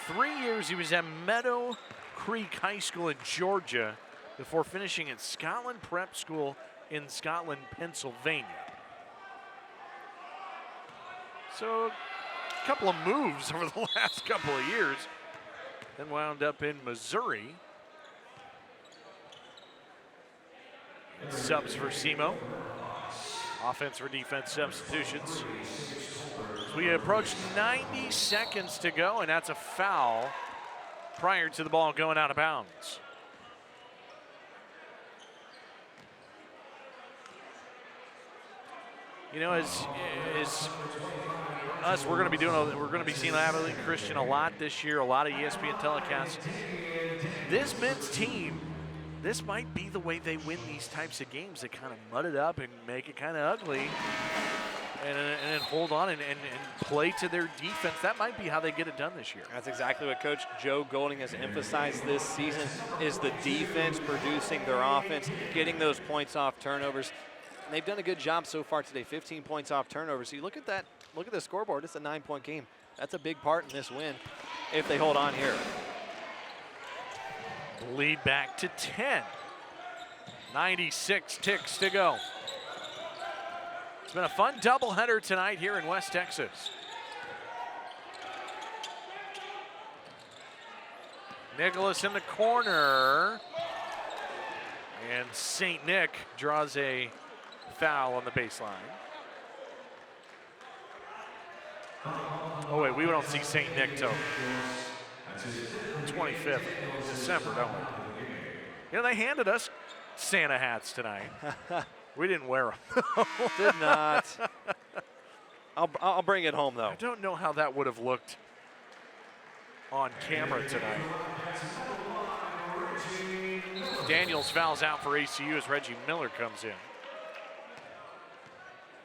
3 years he was at Meadow Creek High School in Georgia before finishing at Scotland Prep School in Scotland, Pennsylvania. So a couple of moves over the last couple of years. Then wound up in Missouri. Subs for SEMO. Offense for defense substitutions. As we approach 90 seconds to go, and that's a foul prior to the ball going out of bounds. You know, as us, we're going to be seeing Abilene Christian a lot this year, a lot of ESPN telecasts. This men's team, this might be the way they win these types of games. They kind of mud it up and make it kind of ugly, and then hold on and play to their defense. That might be how they get it done this year. That's exactly what Coach Joe Golding has emphasized this season, is the defense producing their offense, getting those points off turnovers. And they've done a good job so far today, 15 points off turnovers. So you look at that, look at the scoreboard, it's a 9-point game. That's a big part in this win if they hold on here. Lead back to 10. 96 ticks to go. It's been a fun doubleheader tonight here in West Texas. Nicholas in the corner. And St. Nick draws a foul on the baseline. Oh wait, we don't see St. Nick till 25th of December, don't we? You know, they handed us Santa hats tonight. We didn't wear them. Did not. I'll bring it home, though. I don't know how that would have looked on camera tonight. Daniels fouls out for ACU as Reggie Miller comes in.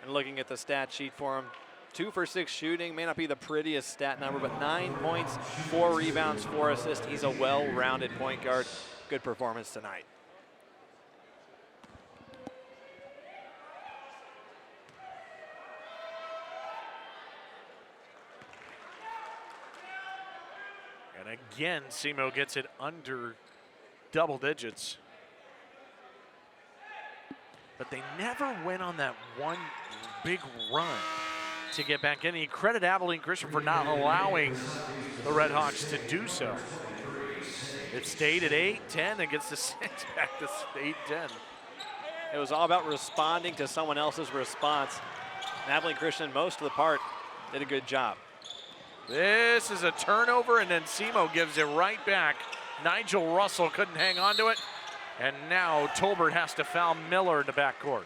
And looking at the stat sheet for him, 2 for 6 shooting, may not be the prettiest stat number, but 9 points, 4 rebounds, 4 assists. He's a well-rounded point guard. Good performance tonight. And again, SEMO gets it under double digits. But they never went on that one big run to get back in. And you credit Abilene Christian for not allowing the Red Hawks to do so. It stayed at 8-10 and gets the 6 back to 8-10. It was all about responding to someone else's response. And Abilene Christian, most of the part, did a good job. This is a turnover, and then SEMO gives it right back. Nigel Russell couldn't hang on to it. And now Tolbert has to foul Miller in the backcourt.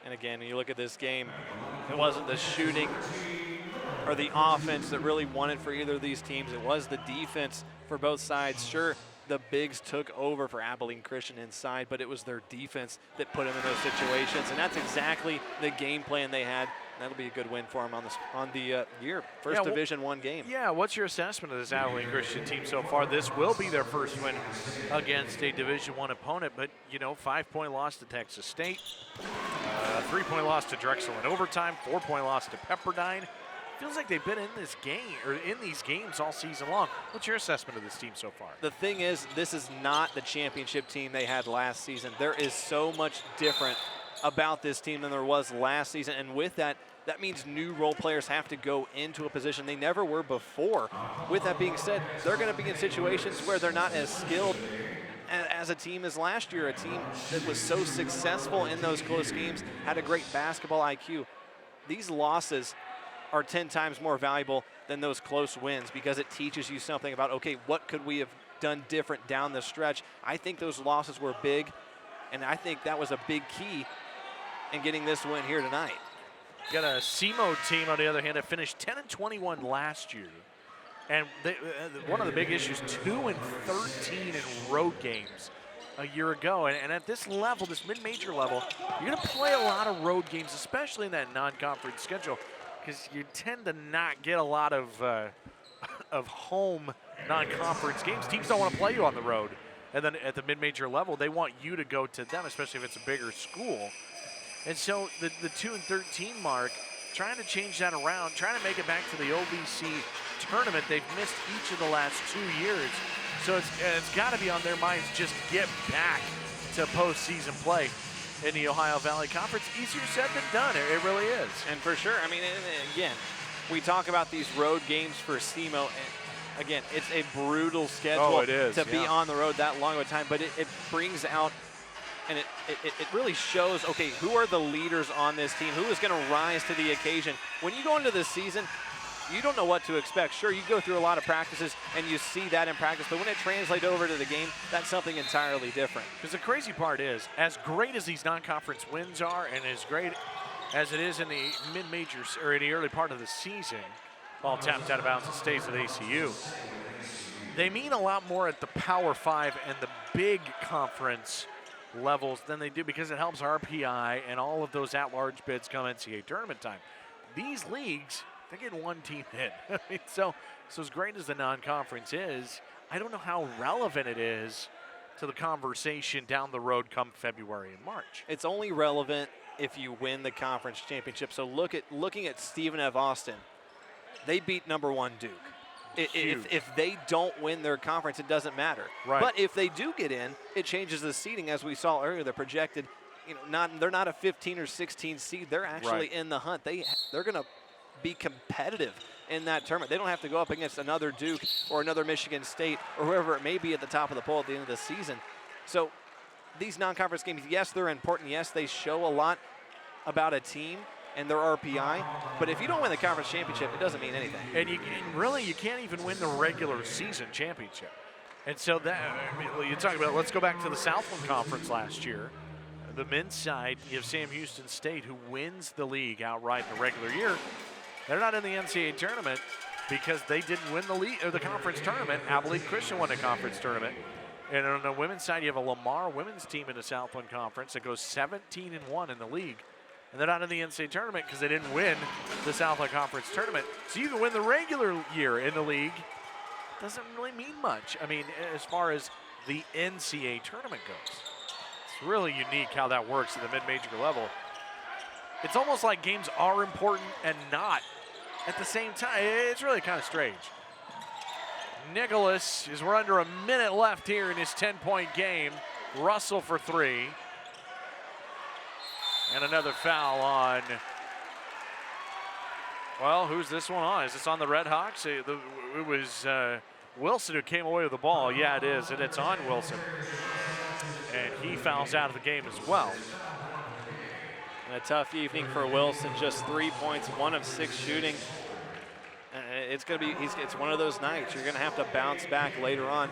And again, when you look at this game, it wasn't the shooting or the offense that really won it for either of these teams. It was the defense for both sides. Sure, the bigs took over for Abilene Christian inside, but it was their defense that put them in those situations, and that's exactly the game plan they had. That'll be a good win for them on the year. First Division I game. Yeah, what's your assessment of this Abilene Christian team so far? This will be their first win against a Division I opponent, but, you know, 5-point loss to Texas State, 3-point loss to Drexel in overtime, 4-point loss to Pepperdine. Feels like they've been in this game or in these games all season long. What's your assessment of this team so far? The thing is, this is not the championship team they had last season. There is so much different about this team than there was last season, and with that, that means new role players have to go into a position they never were before. With that being said, they're going to be in situations where they're not as skilled as a team as last year, a team that was so successful in those close games, had a great basketball IQ. These losses are 10 times more valuable than those close wins because it teaches you something about, okay, what could we have done different down the stretch? I think those losses were big, and I think that was a big key in getting this win here tonight. Got a SEMO team, on the other hand, that finished 10-21 last year. And one of the big issues, 2-13 in road games a year ago. And at this level, this mid-major level, you're going to play a lot of road games, especially in that non-conference schedule, because you tend to not get a lot of home non-conference games. Teams don't want to play you on the road. And then at the mid-major level, they want you to go to them, especially if it's a bigger school. And so the 2-13 mark, trying to change that around, trying to make it back to the OVC tournament. They've missed each of the last 2 years. So it's got to be on their minds, just get back to postseason play in the Ohio Valley Conference. Easier said than done, it really is. And for sure, I mean, and again, we talk about these road games for SEMO, and again, it's a brutal schedule to be on the road that long of a time, but it brings out, and it really shows, okay, who are the leaders on this team? Who is going to rise to the occasion? When you go into this season, you don't know what to expect. Sure, you go through a lot of practices and you see that in practice, but when it translates over to the game, that's something entirely different. Because the crazy part is, as great as these non-conference wins are and as great as it is in the mid-majors or in the early part of the season, ball tapped out of bounds and stays at ACU, they mean a lot more at the Power 5 and the big conference levels than they do, because it helps RPI and all of those at-large bids come NCAA tournament time. These leagues, they're getting one team in. I mean, so as great as the non-conference is, I don't know how relevant it is to the conversation down the road come February and March. It's only relevant if you win the conference championship. So looking at Stephen F. Austin, They beat #1 Duke. If they don't win their conference, it doesn't matter. Right. But if they do get in, it changes the seeding, as we saw earlier. They're projected, they're not a 15 or 16 seed. They're actually in the hunt. They're going to be competitive in that tournament. They don't have to go up against another Duke or another Michigan State or whoever it may be at the top of the poll at the end of the season. So these non-conference games, yes, they're important. Yes, they show a lot about a team and their RPI, but if you don't win the conference championship, it doesn't mean anything. And you can't even win the regular season championship. And so you're talking about, let's go back to the Southland Conference last year. The men's side, you have Sam Houston State, who wins the league outright in the regular year. They're not in the NCAA tournament because they didn't win the league or the conference tournament. Abilene Christian won the conference tournament. And on the women's side, you have a Lamar women's team in the Southland Conference that goes 17-1 in the league. And they're not in the NCAA tournament because they didn't win the Southland Conference tournament. So you can win the regular year in the league. Doesn't really mean much. I mean, as far as the NCAA tournament goes. It's really unique how that works at the mid-major level. It's almost like games are important and not at the same time. It's really kind of strange. Nicholas, as we're under a minute left here in his 10-point game. Russell for 3. And another foul on, well, who's this one on? Is this on the Red Hawks? It was Wilson who came away with the ball. Yeah, it is, and it's on Wilson. And he fouls out of the game as well. And a tough evening for Wilson, just 3 points, 1 of 6 shooting. It's going to be, it's one of those nights. You're going to have to bounce back later on.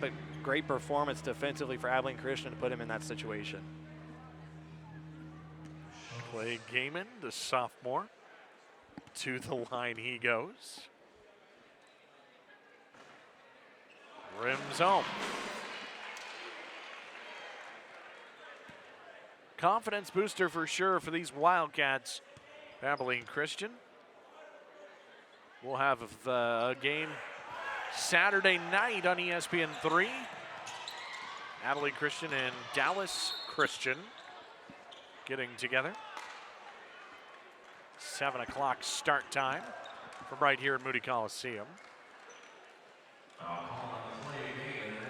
But great performance defensively for Abilene Christian to put him in that situation. Clay Gaiman, the sophomore, to the line he goes. Rims home. Confidence booster for sure for these Wildcats. Abilene Christian. We'll have a game Saturday night on ESPN3. Abilene Christian and Dallas Christian getting together. 7 o'clock start time from right here at Moody Coliseum.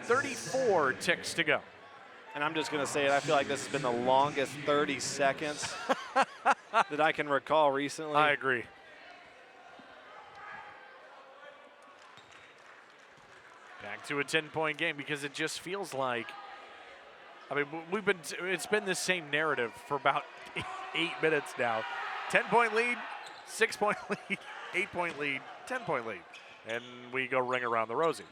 34 ticks to go. And I'm just going to say it, I feel like this has been the longest 30 seconds that I can recall recently. I agree. Back to a 10-point game because it just feels like, I mean, it's been the same narrative for about 8 minutes now. 10-point lead, 6-point lead, 8-point lead, 10-point lead. And we go ring around the rosy.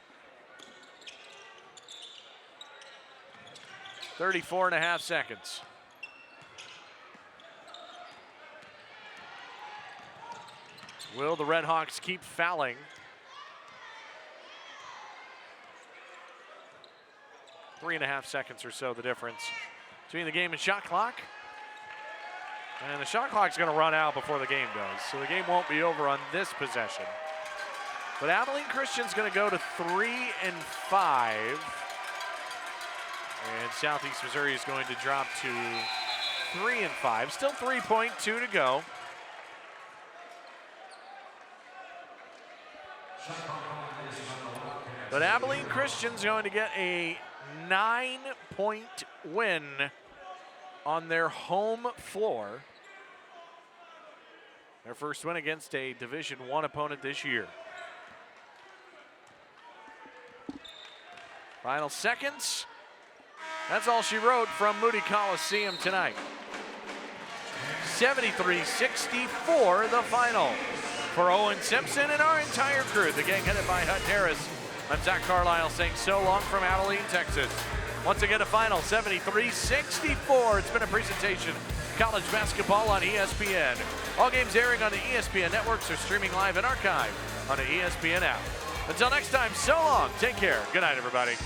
34.5 seconds. Will the Red Hawks keep fouling? Three and a half seconds or so the difference between the game and shot clock. And the shot clock's going to run out before the game does, so the game won't be over on this possession. But Abilene Christian's going to go to 3 and 5. And Southeast Missouri is going to drop to 3 and 5. Still 3.2 to go. But Abilene Christian's going to get a 9-point win on their home floor. Their first win against a Division I opponent this year. Final seconds. That's all she wrote from Moody Coliseum tonight. 73-64 the final. For Owen Simpson and our entire crew, the gang headed by Hutton Harris, I'm Zach Carlisle saying so long from Abilene, Texas. Once again, a final 73-64. It's been a presentation of college basketball on ESPN. All games airing on the ESPN networks or streaming live and archived on the ESPN app. Until next time, so long. Take care. Good night, everybody.